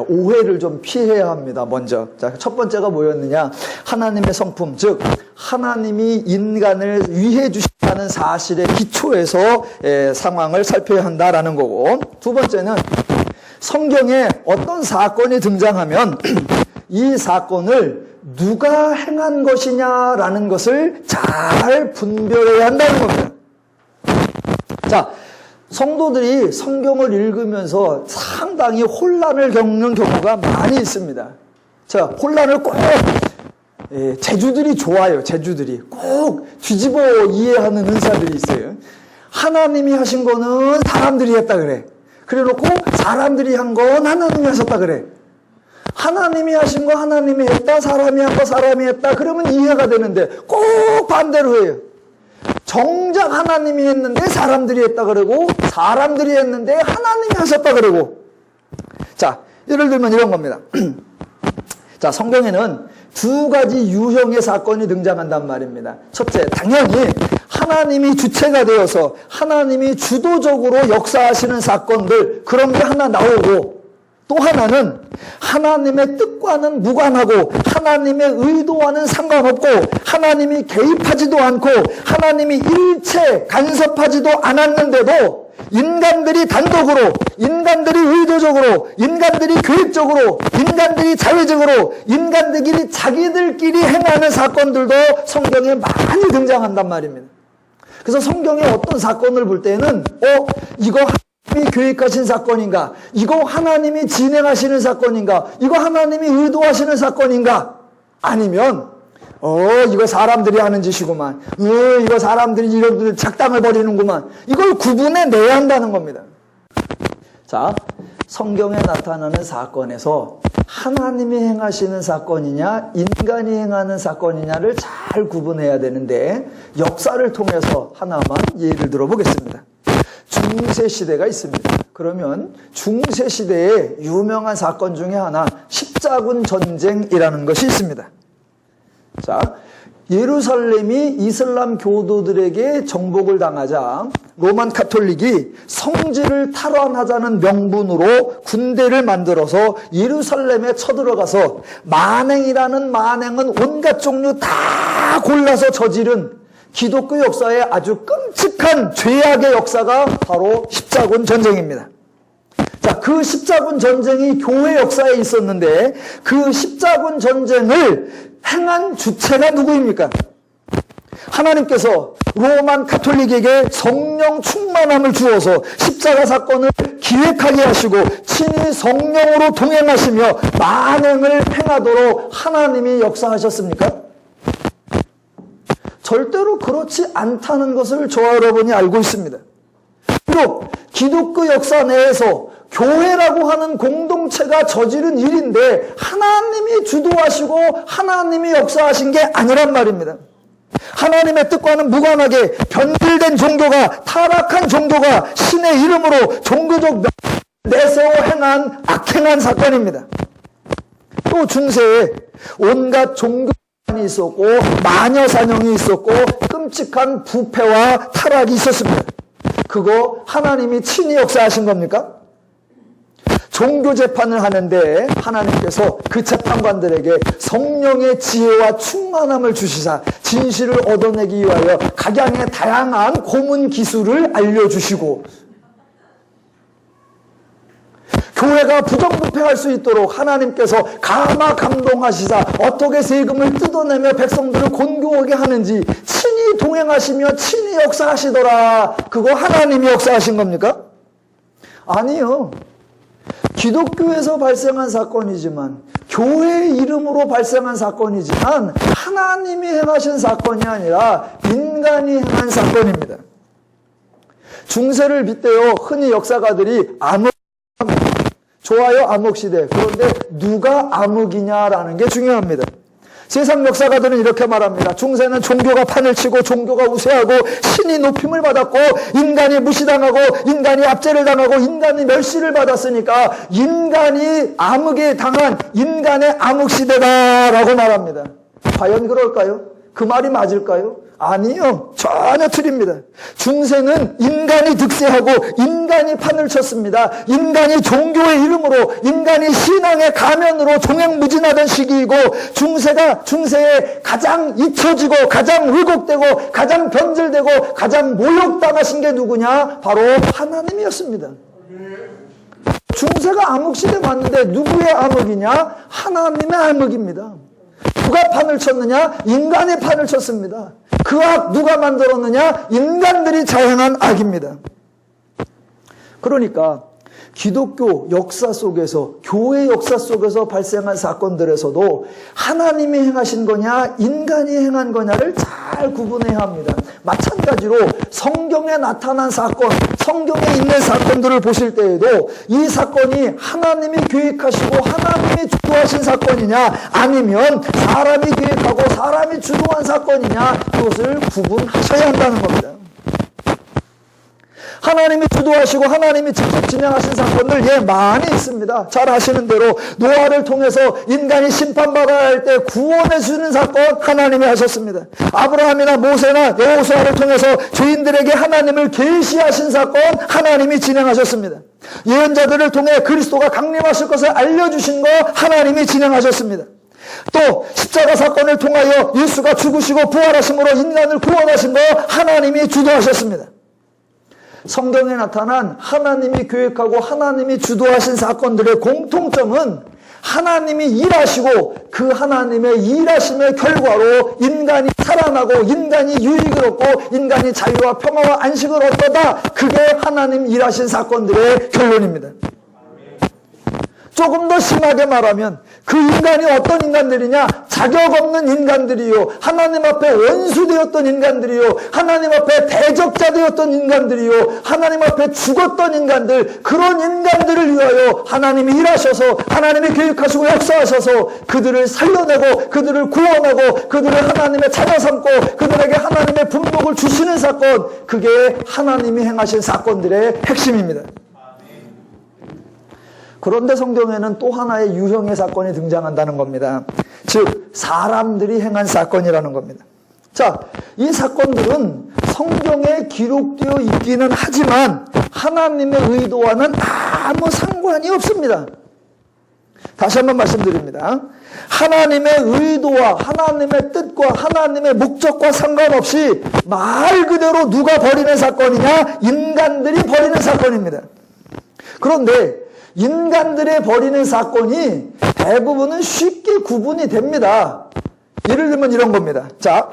오해를 좀 피해야 합니다. 먼저. 자, 첫 번째가 뭐였느냐? 하나님의 성품, 즉 하나님이 인간을 위해 주신다는 사실의 기초에서 상황을 살펴야 한다라는 거고, 두 번째는 성경에 어떤 사건이 등장하면 이 사건을 누가 행한 것이냐라는 것을 잘 분별해야 한다는 겁니다. 자, 성도들이 성경을 읽으면서 상당히 혼란을 겪는 경우가 많이 있습니다. 자, 혼란을 꼭 제주들이 좋아요. 제주들이 꼭 뒤집어 이해하는 은사들이 있어요. 하나님이 하신 거는 사람들이 했다 그래. 그래놓고 사람들이 한 건 하나님이 하셨다 그래. 하나님이 하신 거 하나님이 했다, 사람이 한 거 사람이 했다. 그러면 이해가 되는데 꼭 반대로 해요. 정작 하나님이 했는데 사람들이 했다 그러고 사람들이 했는데 하나님이 하셨다 그러고. 자, 예를 들면 이런 겁니다. 자, 성경에는 두 가지 유형의 사건이 등장한단 말입니다. 첫째, 당연히 하나님이 주체가 되어서 하나님이 주도적으로 역사하시는 사건들, 그런 게 하나 나오고, 또 하나는 하나님의 뜻과는 무관하고 하나님의 의도와는 상관없고 하나님이 개입하지도 않고 하나님이 일체 간섭하지도 않았는데도 인간들이 단독으로, 인간들이 의도적으로, 인간들이 계획적으로, 인간들이 자의적으로, 인간들이 자기들끼리 행하는 사건들도 성경에 많이 등장한단 말입니다. 그래서 성경의 어떤 사건을 볼 때는 이거 하나님이 계획하신 사건인가? 이거 하나님이 진행하시는 사건인가? 이거 하나님이 의도하시는 사건인가? 아니면 이거 사람들이 하는 짓이구만. 이거 사람들이 이런 작당을 벌이는구만. 이걸 구분해내야 한다는 겁니다. 자, 성경에 나타나는 사건에서 하나님이 행하시는 사건이냐 인간이 행하는 사건이냐를 잘 구분해야 되는데 역사를 통해서 하나만 예를 들어보겠습니다. 중세시대가 있습니다. 그러면 중세시대의 유명한 사건 중에 하나, 십자군 전쟁이라는 것이 있습니다. 자, 예루살렘이 이슬람 교도들에게 정복을 당하자 로만 카톨릭이 성지를 탈환하자는 명분으로 군대를 만들어서 예루살렘에 쳐들어가서 만행이라는 만행은 온갖 종류 다 골라서 저지른 기독교 역사의 아주 끔찍한 죄악의 역사가 바로 십자군 전쟁입니다. 자, 그 십자군 전쟁이 교회 역사에 있었는데 그 십자군 전쟁을 행한 주체가 누구입니까? 하나님께서 로만 카톨릭에게 성령 충만함을 주어서 십자가 사건을 기획하게 하시고 친히 성령으로 동행하시며 만행을 행하도록 하나님이 역사하셨습니까? 절대로 그렇지 않다는 것을 저와 여러분이 알고 있습니다. 비록 기독교 역사 내에서 교회라고 하는 공동체가 저지른 일인데 하나님이 주도하시고 하나님이 역사하신 게 아니란 말입니다. 하나님의 뜻과는 무관하게 변질된 종교가, 타락한 종교가 신의 이름으로 종교적 내세워 행한 악행한 사건입니다. 또 중세에 온갖 종교관이 있었고 마녀사냥이 있었고 끔찍한 부패와 타락이 있었습니다. 그거 하나님이 친히 역사하신 겁니까? 종교 재판을 하는데 하나님께서 그 재판관들에게 성령의 지혜와 충만함을 주시사 진실을 얻어내기 위하여 각양의 다양한 고문 기술을 알려주시고 교회가 부정부패할 수 있도록 하나님께서 감화 감동하시사 어떻게 세금을 뜯어내며 백성들을 곤고하게 하는지 친히 동행하시며 친히 역사하시더라. 그거 하나님이 역사하신 겁니까? 아니요. 기독교에서 발생한 사건이지만 교회의 이름으로 발생한 사건이지만 하나님이 행하신 사건이 아니라 인간이 행한 사건입니다. 중세를 빗대어 흔히 역사가들이 암흑합니다. 좋아요, 암흑시대. 그런데 누가 암흑이냐라는 게 중요합니다. 세상 역사가들은 이렇게 말합니다. 중세는 종교가 판을 치고 종교가 우세하고 신이 높임을 받았고 인간이 무시당하고 인간이 압제를 당하고 인간이 멸시를 받았으니까 인간이 암흑에 당한 인간의 암흑시대다라고 말합니다. 과연 그럴까요? 그 말이 맞을까요? 아니요. 전혀 틀립니다. 중세는 인간이 득세하고 인간이 판을 쳤습니다. 인간이 종교의 이름으로 인간이 신앙의 가면으로 종횡무진하던 시기이고 중세에 가장 잊혀지고 가장 왜곡되고 가장 변질되고 가장 모욕당하신 게 누구냐? 바로 하나님이었습니다. 중세가 암흑시대 맞는데 누구의 암흑이냐? 하나님의 암흑입니다. 누가 판을 쳤느냐? 인간의 판을 쳤습니다. 그 악 누가 만들었느냐? 인간들이 자행한 악입니다. 그러니까 기독교 역사 속에서 교회 역사 속에서 발생한 사건들에서도 하나님이 행하신 거냐 인간이 행한 거냐를 잘 구분해야 합니다. 마찬가지로 성경에 나타난 사건, 성경에 있는 사건들을 보실 때에도 이 사건이 하나님이 계획하시고 하나님이 주도하신 사건이냐, 아니면 사람이 계획하고 사람이 주도한 사건이냐, 그것을 구분하셔야 한다는 겁니다. 하나님이 주도하시고 하나님이 직접 진행하신 사건들 많이 있습니다. 잘 아시는 대로 노아를 통해서 인간이 심판받아야 할 때 구원해 주는 사건 하나님이 하셨습니다. 아브라함이나 모세나 여호수아를 통해서 죄인들에게 하나님을 계시하신 사건 하나님이 진행하셨습니다. 예언자들을 통해 그리스도가 강림하실 것을 알려주신 거 하나님이 진행하셨습니다. 또 십자가 사건을 통하여 예수가 죽으시고 부활하심으로 인간을 구원하신 거 하나님이 주도하셨습니다. 성경에 나타난 하나님이 계획하고 하나님이 주도하신 사건들의 공통점은 하나님이 일하시고 그 하나님의 일하심의 결과로 인간이 살아나고 인간이 유익을 얻고 인간이 자유와 평화와 안식을 얻다. 그게 하나님 일하신 사건들의 결론입니다. 조금 더 심하게 말하면 그 인간이 어떤 인간들이냐? 자격 없는 인간들이요, 하나님 앞에 원수되었던 인간들이요, 하나님 앞에 대적자 되었던 인간들이요, 하나님 앞에 죽었던 인간들, 그런 인간들을 위하여 하나님이 일하셔서 하나님이 계획하시고 역사하셔서 그들을 살려내고 그들을 구원하고 그들을 하나님의 자녀 삼고 그들에게 하나님의 분복을 주시는 사건, 그게 하나님이 행하신 사건들의 핵심입니다. 그런데 성경에는 또 하나의 유형의 사건이 등장한다는 겁니다. 즉 사람들이 행한 사건이라는 겁니다. 자, 이 사건들은 성경에 기록되어 있기는 하지만 하나님의 의도와는 아무 상관이 없습니다. 다시 한번 말씀드립니다. 하나님의 의도와 하나님의 뜻과 하나님의 목적과 상관없이 말 그대로 누가 벌이는 사건이냐? 인간들이 벌이는 사건입니다. 그런데 인간들의 벌이는 사건이 대부분은 쉽게 구분이 됩니다. 예를 들면 이런 겁니다. 자,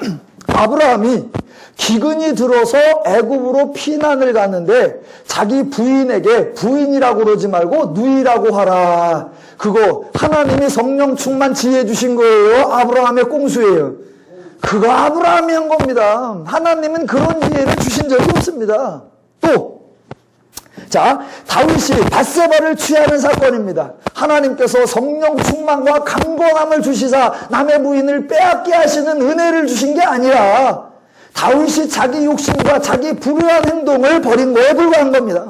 아브라함이 기근이 들어서 애굽으로 피난을 갔는데 자기 부인에게 부인이라고 그러지 말고 누이라고 하라. 그거 하나님이 성령 충만 지혜 주신 거예요? 아브라함의 꼼수예요? 그거 아브라함이 한 겁니다. 하나님은 그런 지혜를 주신 적이 없습니다. 또 자, 다윗이 밧세바를 취하는 사건입니다. 하나님께서 성령 충만과 강건함을 주시사 남의 부인을 빼앗게 하시는 은혜를 주신 게 아니라 다윗이 자기 욕심과 자기 불의한 행동을 벌인 거에 불과한 겁니다.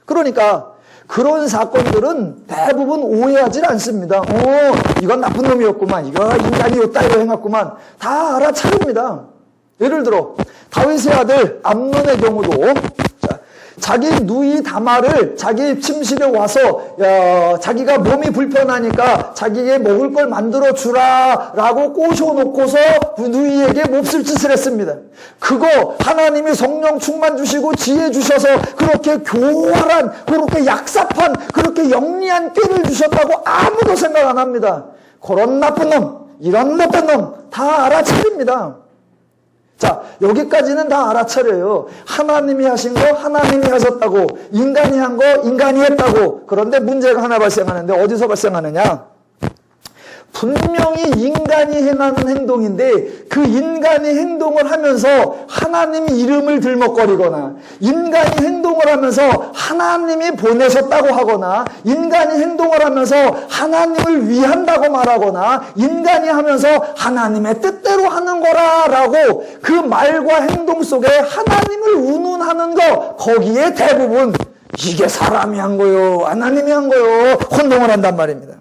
그러니까 그런 사건들은 대부분 오해하지 않습니다. 이건 나쁜 놈이었구만, 이거 인간이었다, 이거 행했구만, 다 알아차립니다. 예를 들어 다윗의 아들 암논의 경우도 자기 누이 다말을 자기 침실에 와서 자기가 몸이 불편하니까 자기에게 먹을 걸 만들어 주라 라고 꼬셔놓고서 누이에게 몹쓸 짓을 했습니다. 그거 하나님이 성령 충만 주시고 지혜 주셔서 그렇게 교활한, 그렇게 약삽한, 그렇게 영리한 꾀를 주셨다고 아무도 생각 안 합니다. 그런 나쁜 놈, 이런 나쁜 놈 다 알아차립니다. 자, 여기까지는 다 알아차려요. 하나님이 하신 거 하나님이 하셨다고, 인간이 한 거 인간이 했다고. 그런데 문제가 하나 발생하는데 어디서 발생하느냐? 분명히 인간이 행하는 행동인데 그 인간이 행동을 하면서 하나님이 이름을 들먹거리거나, 인간이 행동을 하면서 하나님이 보내셨다고 하거나, 인간이 행동을 하면서 하나님을 위한다고 말하거나, 인간이 하면서 하나님의 뜻대로 하는 거라라고 그 말과 행동 속에 하나님을 운운하는 거, 거기에 대부분 이게 사람이 한 거요, 하나님이 한 거요, 혼동을 한단 말입니다.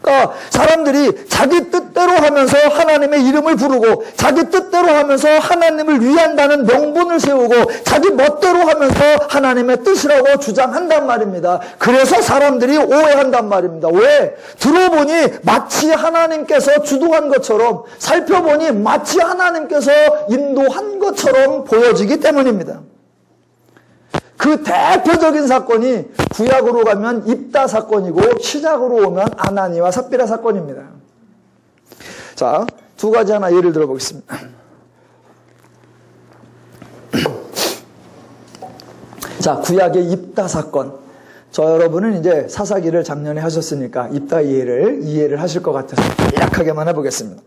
그러니까 사람들이 자기 뜻대로 하면서 하나님의 이름을 부르고 자기 뜻대로 하면서 하나님을 위한다는 명분을 세우고 자기 멋대로 하면서 하나님의 뜻이라고 주장한단 말입니다. 그래서 사람들이 오해한단 말입니다. 왜? 들어보니 마치 하나님께서 주도한 것처럼, 살펴보니 마치 하나님께서 인도한 것처럼 보여지기 때문입니다. 그 대표적인 사건이 구약으로 가면 입다 사건이고 신약으로 오면 아나니와 삽비라 사건입니다. 자, 두 가지 하나 예를 들어 보겠습니다. 자, 구약의 입다 사건. 저 여러분은 이제 사사기를 작년에 하셨으니까 입다 이해를 하실 것 같아서 약하게만 해보겠습니다.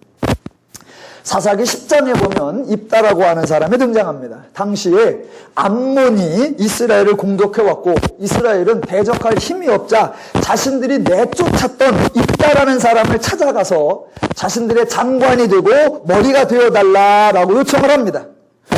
사사기 10장에 보면 입다라고 하는 사람이 등장합니다. 당시에 암몬이 이스라엘을 공격해왔고 이스라엘은 대적할 힘이 없자 자신들이 내쫓았던 입다라는 사람을 찾아가서 자신들의 장관이 되고 머리가 되어달라라고 요청을 합니다.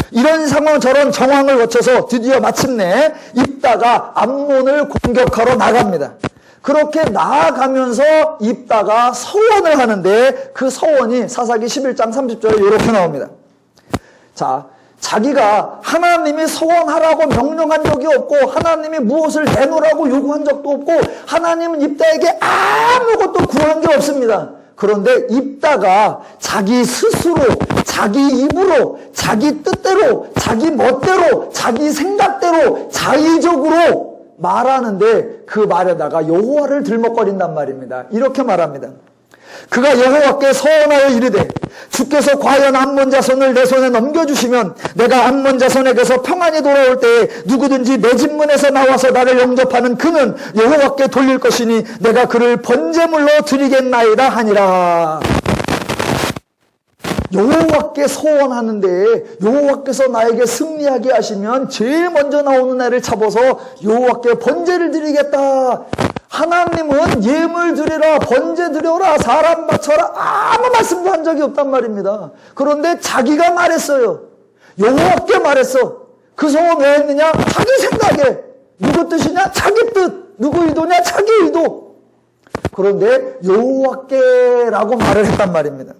이런 상황 저런 정황을 거쳐서 드디어 마침내 입다가 암몬을 공격하러 나갑니다. 그렇게 나아가면서 입다가 서원을 하는데 그 서원이 사사기 11장 30절에 이렇게 나옵니다. 자, 자기가 하나님이 서원하라고 명령한 적이 없고 하나님이 무엇을 내놓으라고 요구한 적도 없고 하나님은 입다에게 아무것도 구한 게 없습니다. 그런데 입다가 자기 스스로 자기 입으로 자기 뜻대로 자기 멋대로 자기 생각대로 자의적으로 말하는데 그 말에다가 여호와를 들먹거린단 말입니다. 이렇게 말합니다. 그가 여호와께 서원하여 이르되 주께서 과연 암몬 자손을 내 손에 넘겨주시면 내가 암몬 자손에게서 평안히 돌아올 때에 누구든지 내 집 문에서 나와서 나를 영접하는 그는 여호와께 돌릴 것이니 내가 그를 번제물로 드리겠나이다 하니라. 여호와께 서원하는데 여호와께서 나에게 승리하게 하시면 제일 먼저 나오는 애를 잡아서 여호와께 번제를 드리겠다. 하나님은 예물 드리라, 번제 드려라, 사람 바쳐라 아무 말씀도 한 적이 없단 말입니다. 그런데 자기가 말했어요. 여호와께 말했어. 그 서원 왜 했느냐? 자기 생각에. 누구 뜻이냐? 자기 뜻. 누구 의도냐? 자기 의도. 그런데 여호와께라고 말을 했단 말입니다.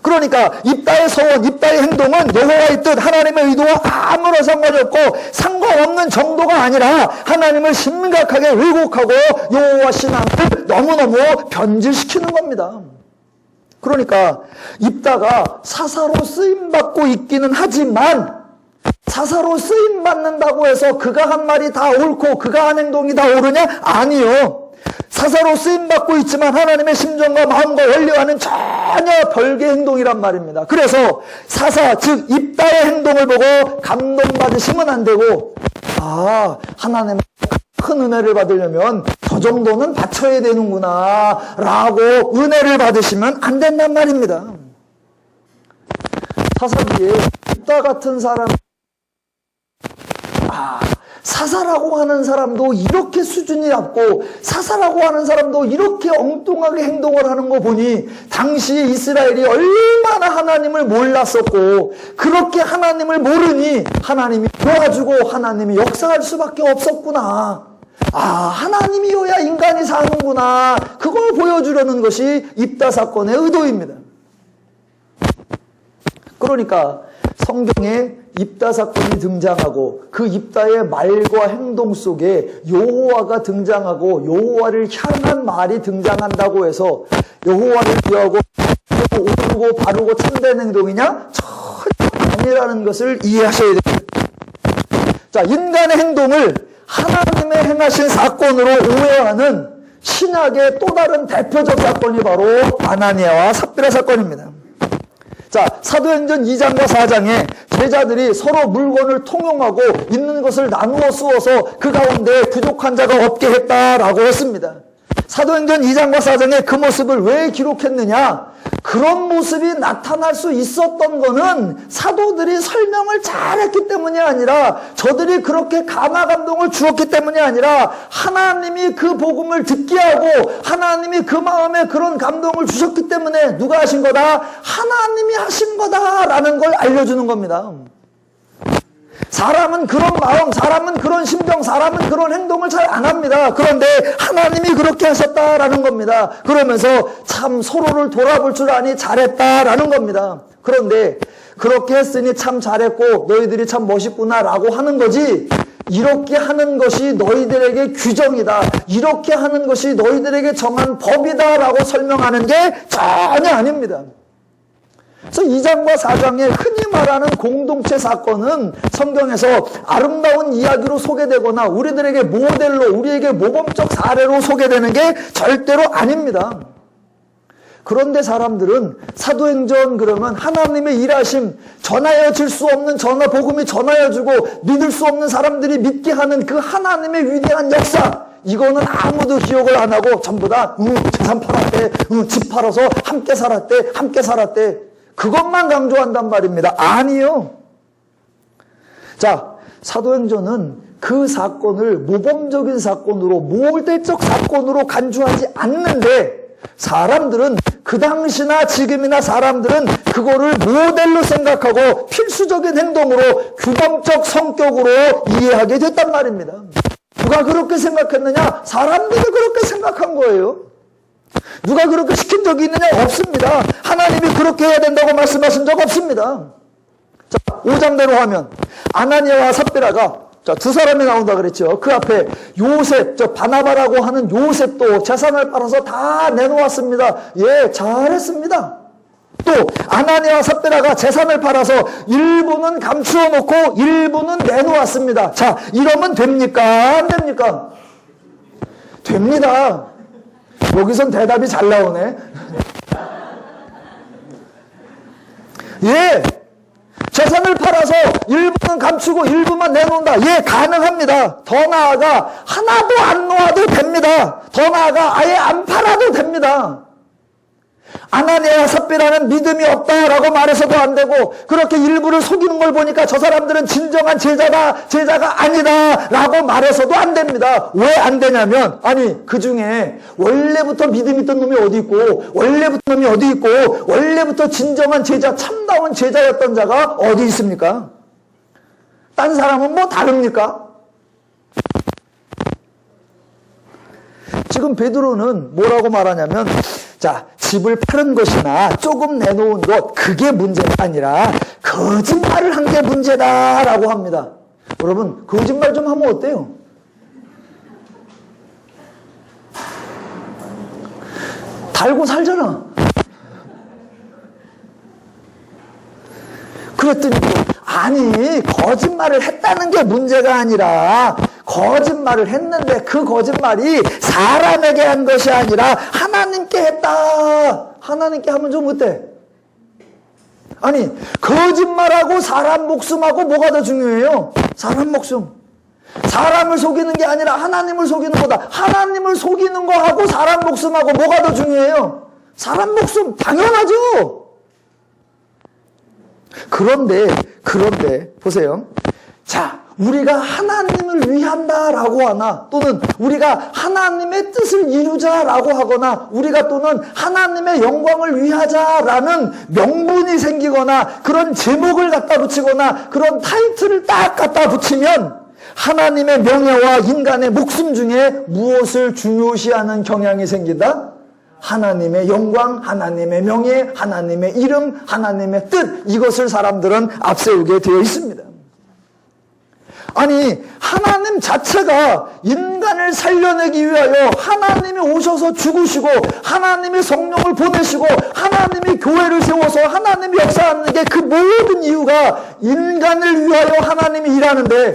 그러니까 입다의 서원, 입다의 행동은 여호와의 뜻, 하나님의 의도와 아무런 상관이 없고 상관없는 정도가 아니라 하나님을 심각하게 왜곡하고 여호와 신앙을 너무너무 변질시키는 겁니다. 그러니까 입다가 사사로 쓰임받고 있기는 하지만 사사로 쓰임받는다고 해서 그가 한 말이 다 옳고 그가 한 행동이 다 옳으냐? 아니요. 사사로 쓰임받고 있지만 하나님의 심정과 마음과 원리와는 전혀 별개의 행동이란 말입니다. 그래서 사사, 즉 입다의 행동을 보고 감동받으시면 안 되고 하나님의 큰 은혜를 받으려면 저 정도는 바쳐야 되는구나 라고 은혜를 받으시면 안 된단 말입니다. 사사기에 입다 같은 사람 사사라고 하는 사람도 이렇게 수준이 낮고 사사라고 하는 사람도 이렇게 엉뚱하게 행동을 하는 거 보니 당시에 이스라엘이 얼마나 하나님을 몰랐었고 그렇게 하나님을 모르니 하나님이 도와주고 하나님이 역사할 수밖에 없었구나. 하나님이어야 인간이 사는구나. 그걸 보여주려는 것이 입다 사건의 의도입니다. 그러니까 성경에 입다 사건이 등장하고 그 입다의 말과 행동 속에 여호와가 등장하고 여호와를 향한 말이 등장한다고 해서 여호와를 비하고 옳고 바르고 참된 행동이냐? 전혀 아니라는 것을 이해하셔야 됩니다. 자, 인간의 행동을 하나님의 행하신 사건으로 오해하는 신약의 또 다른 대표적 사건이 바로 아나니아와 삽비라 사건입니다. 자, 사도행전 2장과 4장에 제자들이 서로 물건을 통용하고 있는 것을 나누어 쓰어서 그 가운데 부족한 자가 없게 했다라고 했습니다. 사도행전 2장과 4장에 그 모습을 왜 기록했느냐? 그런 모습이 나타날 수 있었던 거는 사도들이 설명을 잘했기 때문이 아니라 저들이 그렇게 감화 감동을 주었기 때문이 아니라 하나님이 그 복음을 듣게 하고 하나님이 그 마음에 그런 감동을 주셨기 때문에 누가 하신 거다? 하나님이 하신 거다라는 걸 알려주는 겁니다. 사람은 그런 마음, 사람은 그런 심정, 사람은 그런 행동을 잘 안 합니다. 그런데 하나님이 그렇게 하셨다라는 겁니다. 그러면서 참 서로를 돌아볼 줄 아니 잘했다라는 겁니다. 그런데 그렇게 했으니 참 잘했고 너희들이 참 멋있구나라고 하는 거지, 이렇게 하는 것이 너희들에게 규정이다, 이렇게 하는 것이 너희들에게 정한 법이다라고 설명하는 게 전혀 아닙니다. 그래서 2장과 4장에 흔히 말하는 공동체 사건은 성경에서 아름다운 이야기로 소개되거나 우리들에게 모델로, 우리에게 모범적 사례로 소개되는 게 절대로 아닙니다. 그런데 사람들은 사도행전 그러면 하나님의 일하심, 전하여 줄 수 없는 복음이 전하여 주고 믿을 수 없는 사람들이 믿게 하는 그 하나님의 위대한 역사, 이거는 아무도 기억을 안 하고 전부 다 재산 팔았대, 집 팔아서 함께 살았대. 그것만 강조한단 말입니다. 아니요. 자, 사도행전은 그 사건을 모범적인 사건으로, 모델적 사건으로 간주하지 않는데, 사람들은 그 당시나 지금이나 사람들은 그거를 모델로 생각하고 필수적인 행동으로, 규범적 성격으로 이해하게 됐단 말입니다. 누가 그렇게 생각했느냐? 사람들이 그렇게 생각한 거예요. 누가 그렇게 시킨 적이 있느냐? 없습니다. 하나님이 그렇게 해야 된다고 말씀하신 적 없습니다. 자, 5장대로 하면 아나니아와 삽비라가, 자, 두 사람이 나온다 그랬죠. 그 앞에 요셉, 바나바라고 하는 요셉도 재산을 팔아서 다 내놓았습니다. 예, 잘했습니다. 또 아나니아와 삽비라가 재산을 팔아서 일부는 감추어 놓고 일부는 내놓았습니다. 자, 이러면 됩니까? 안 됩니까? 됩니다. 여기선 대답이 잘 나오네. 예, 재산을 팔아서 일부는 감추고 일부만 내놓는다. 예, 가능합니다. 더 나아가 하나도 안 놓아도 됩니다. 더 나아가 아예 안 팔아도 됩니다. 아나니아와 삽비라는 믿음이 없다라고 말해서도 안 되고, 그렇게 일부를 속이는 걸 보니까 저 사람들은 진정한 제자가 아니다라고 말해서도 안 됩니다. 왜 안 되냐면, 아니, 그 중에 원래부터 믿음 있던 놈이 어디 있고, 원래부터 진정한 제자, 참다운 제자였던 자가 어디 있습니까? 딴 사람은 뭐 다릅니까? 지금 베드로는 뭐라고 말하냐면, 자, 집을 파는 것이나 조금 내놓은 것, 그게 문제가 아니라 거짓말을 한 게 문제다라고 합니다. 여러분, 거짓말 좀 하면 어때요? 달고 살잖아. 그랬더니 아니, 거짓말을 했다는 게 문제가 아니라, 거짓말을 했는데 그 거짓말이 사람에게 한 것이 아니라 하나님께 했다. 하나님께 하면 좀 어때? 아니, 거짓말하고 사람 목숨하고 뭐가 더 중요해요? 사람 목숨. 사람을 속이는 게 아니라 하나님을 속이는 거다. 하나님을 속이는 거하고 사람 목숨하고 뭐가 더 중요해요? 사람 목숨. 당연하죠. 그런데 보세요. 자, 우리가 하나님을 위한다라고 하나, 또는 우리가 하나님의 뜻을 이루자라고 하거나, 우리가 또는 하나님의 영광을 위하자라는 명분이 생기거나, 그런 제목을 갖다 붙이거나, 그런 타이틀을 딱 갖다 붙이면 하나님의 명예와 인간의 목숨 중에 무엇을 중요시하는 경향이 생긴다? 하나님의 영광, 하나님의 명예, 하나님의 이름, 하나님의 뜻, 이것을 사람들은 앞세우게 되어 있습니다. 아니, 하나님 자체가 인간을 살려내기 위하여 하나님이 오셔서 죽으시고, 하나님이 성령을 보내시고, 하나님이 교회를 세워서 하나님이 역사하는 게 그 모든 이유가 인간을 위하여 하나님이 일하는데,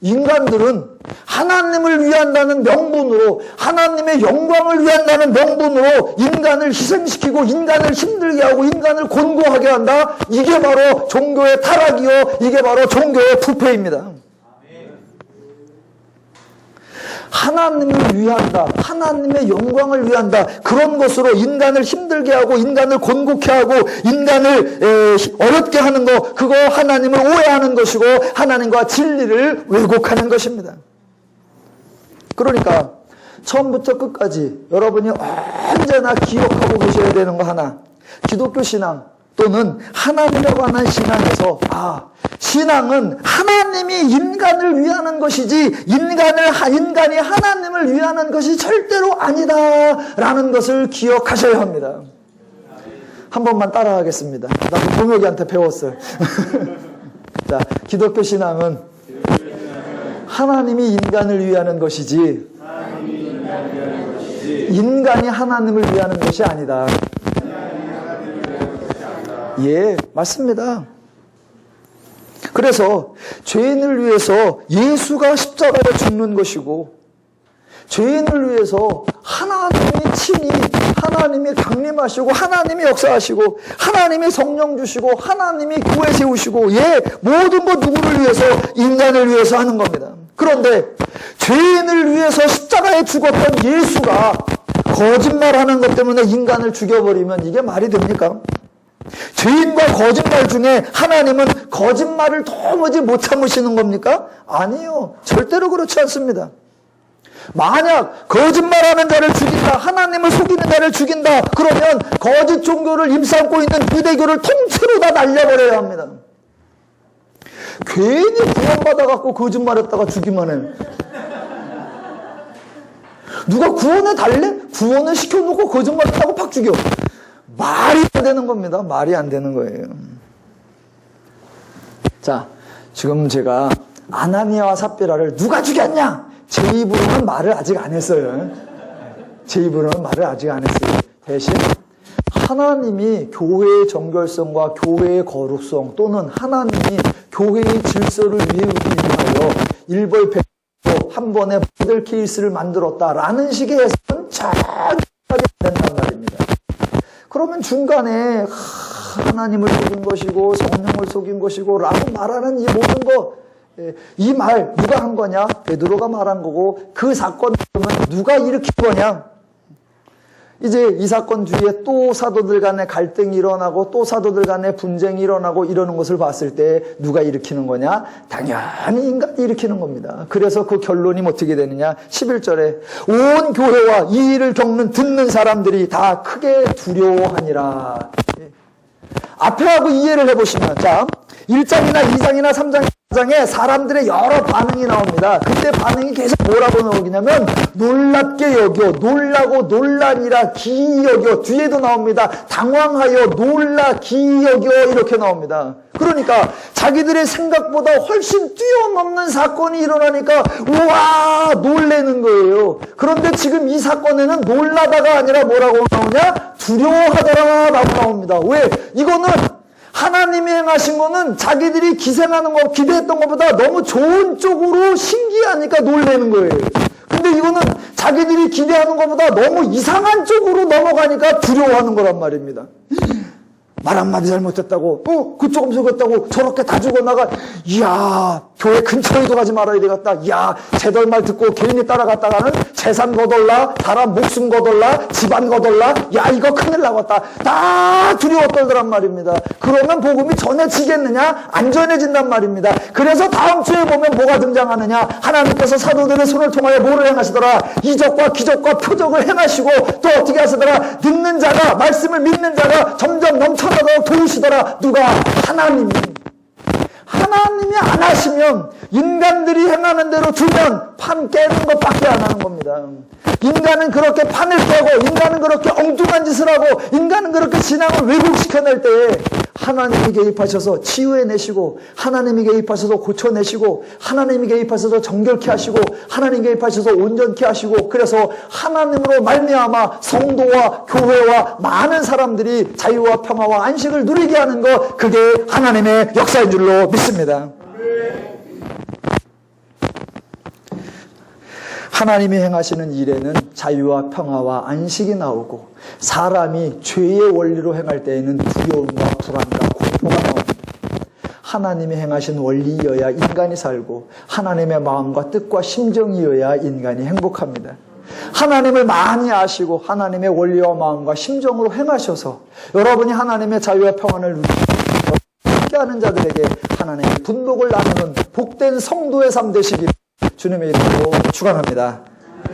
인간들은 하나님을 위한다는 명분으로, 하나님의 영광을 위한다는 명분으로 인간을 희생시키고 인간을 힘들게 하고 인간을 곤고하게 한다. 이게 바로 종교의 타락이요, 이게 바로 종교의 부패입니다. 하나님을 위한다, 하나님의 영광을 위한다, 그런 것으로 인간을 힘들게 하고 인간을 곤곡해 하고 인간을 어렵게 하는 거, 그거 하나님을 오해하는 것이고 하나님과 진리를 왜곡하는 것입니다. 그러니까 처음부터 끝까지 여러분이 언제나 기억하고 계셔야 되는 거 하나, 기독교 신앙 또는 하나님에 관한 신앙에서, 신앙은 하나님이 인간을 위하는 것이지 인간이 하나님을 위하는 것이 절대로 아니다라는 것을 기억하셔야 합니다. 한 번만 따라하겠습니다. 나도 동혁이한테 배웠어요. 자, 기독교 신앙은 하나님이 인간을 위하는 것이지 인간이 하나님을 위하는 것이 아니다. 예, 맞습니다. 그래서 죄인을 위해서 예수가 십자가에 죽는 것이고, 죄인을 위해서 하나님이 친히, 하나님이 강림하시고 하나님이 역사하시고 하나님이 성령 주시고 하나님이 교회 세우시고, 예, 모든 것 누구를 위해서? 인간을 위해서 하는 겁니다. 그런데 죄인을 위해서 십자가에 죽었던 예수가 거짓말하는 것 때문에 인간을 죽여버리면 이게 말이 됩니까? 죄인과 거짓말 중에 하나님은 거짓말을 도무지 못 참으시는 겁니까? 아니요. 절대로 그렇지 않습니다. 만약 거짓말하는 자를 죽인다, 하나님을 속이는 자를 죽인다, 그러면 거짓 종교를 입삼고 있는 유대교를 통째로 다 날려버려야 합니다. 괜히 구원받아갖고 거짓말했다가 죽기만 해. 누가 구원해 달래? 구원을 시켜놓고 거짓말했다고 팍 죽여. 말이 안 되는 겁니다. 말이 안 되는 거예요. 자, 지금 제가 아나니아와 삽비라를 누가 죽였냐? 제 입으로는 말을 아직 안 했어요. 제 입으로는 말을 아직 안 했어요. 대신 하나님이 교회의 정결성과 교회의 거룩성 또는 하나님이 교회의 질서를 위하여 일벌백계로 한 번에 모델 케이스를 만들었다라는 식의 해석은 전혀 된단 말입니다. 그러면 중간에 하나님을 속인 것이고 성령을 속인 것이고 라고 말하는 이 모든 것, 이 말 누가 한 거냐? 베드로가 말한 거고, 그 사건 그러면 누가 일으킨 거냐? 이제 이 사건 뒤에 또 사도들 간의 갈등이 일어나고 또 사도들 간의 분쟁이 일어나고 이러는 것을 봤을 때 누가 일으키는 거냐? 당연히 인간이 일으키는 겁니다. 그래서 그 결론이 어떻게 되느냐? 11절에 온 교회와 이 일을 듣는 사람들이 다 크게 두려워하니라. 앞에 하고 이해를 해보시면, 자, 1장이나 2장이나 3장, 4장에 사람들의 여러 반응이 나옵니다. 그때 반응이 계속 뭐라고 나오냐면 놀랍게 여겨, 놀라고 놀라니라, 기이 여겨, 뒤에도 나옵니다. 당황하여, 놀라, 기이 여겨, 이렇게 나옵니다. 그러니까 자기들의 생각보다 훨씬 뛰어넘는 사건이 일어나니까 우와 놀래는 거예요. 그런데 지금 이 사건에는 놀라다가 아니라 뭐라고 나오냐? 두려워하더라 라고 나옵니다. 왜? 이거는 하나님이 행하신 거는 자기들이 기생하는 거, 기대했던 것보다 너무 좋은 쪽으로 신기하니까 놀라는 거예요. 근데 이거는 자기들이 기대하는 것보다 너무 이상한 쪽으로 넘어가니까 두려워하는 거란 말입니다. 말 한마디 잘못했다고, 그쪽 속였다고, 저렇게 다 죽어나가, 이야, 교회 근처에도 가지 말아야 되겠다. 이야, 제들 말 듣고 개인이 따라갔다가는 재산 거덜나, 사람 목숨 거덜나, 집안 거덜나, 야, 이거 큰일 나겠다. 다 두려워 떨더란 말입니다. 그러면 복음이 전해지겠느냐? 안 전해진단 말입니다. 그래서 다음 주에 보면 뭐가 등장하느냐? 하나님께서 사도들의 손을 통하여 뭐를 행하시더라? 이적과 기적과 표적을 행하시고, 또 어떻게 하시더라? 듣는 자가, 말씀을 믿는 자가 점점 넘쳐나도록 도우시더라. 누가? 하나님이 안 하시면 인간들이 행하는 대로 두면 판 깨는 것밖에 안 하는 겁니다. 인간은 그렇게 판을 깨고, 인간은 그렇게 엉뚱한 짓을 하고, 인간은 그렇게 신앙을 왜곡시켜낼 때에 하나님이 개입하셔서 치유해내시고, 하나님이 개입하셔서 고쳐내시고, 하나님이 개입하셔서 정결케 하시고, 하나님이 개입하셔서 온전케 하시고, 그래서 하나님으로 말미암아 성도와 교회와 많은 사람들이 자유와 평화와 안식을 누리게 하는 것, 그게 하나님의 역사인 줄로 믿습니다. 하나님이 행하시는 일에는 자유와 평화와 안식이 나오고, 사람이 죄의 원리로 행할 때에는 두려움과 불안과 공포가 나옵니다. 하나님이 행하신 원리이어야 인간이 살고, 하나님의 마음과 뜻과 심정이어야 인간이 행복합니다. 하나님을 많이 아시고 하나님의 원리와 마음과 심정으로 행하셔서 여러분이 하나님의 자유와 평안을 누리고 함께하는 자들에게 하나님의 분복을 나누는 복된 성도의 삶 되시기를 주님의 이름으로 축원합니다.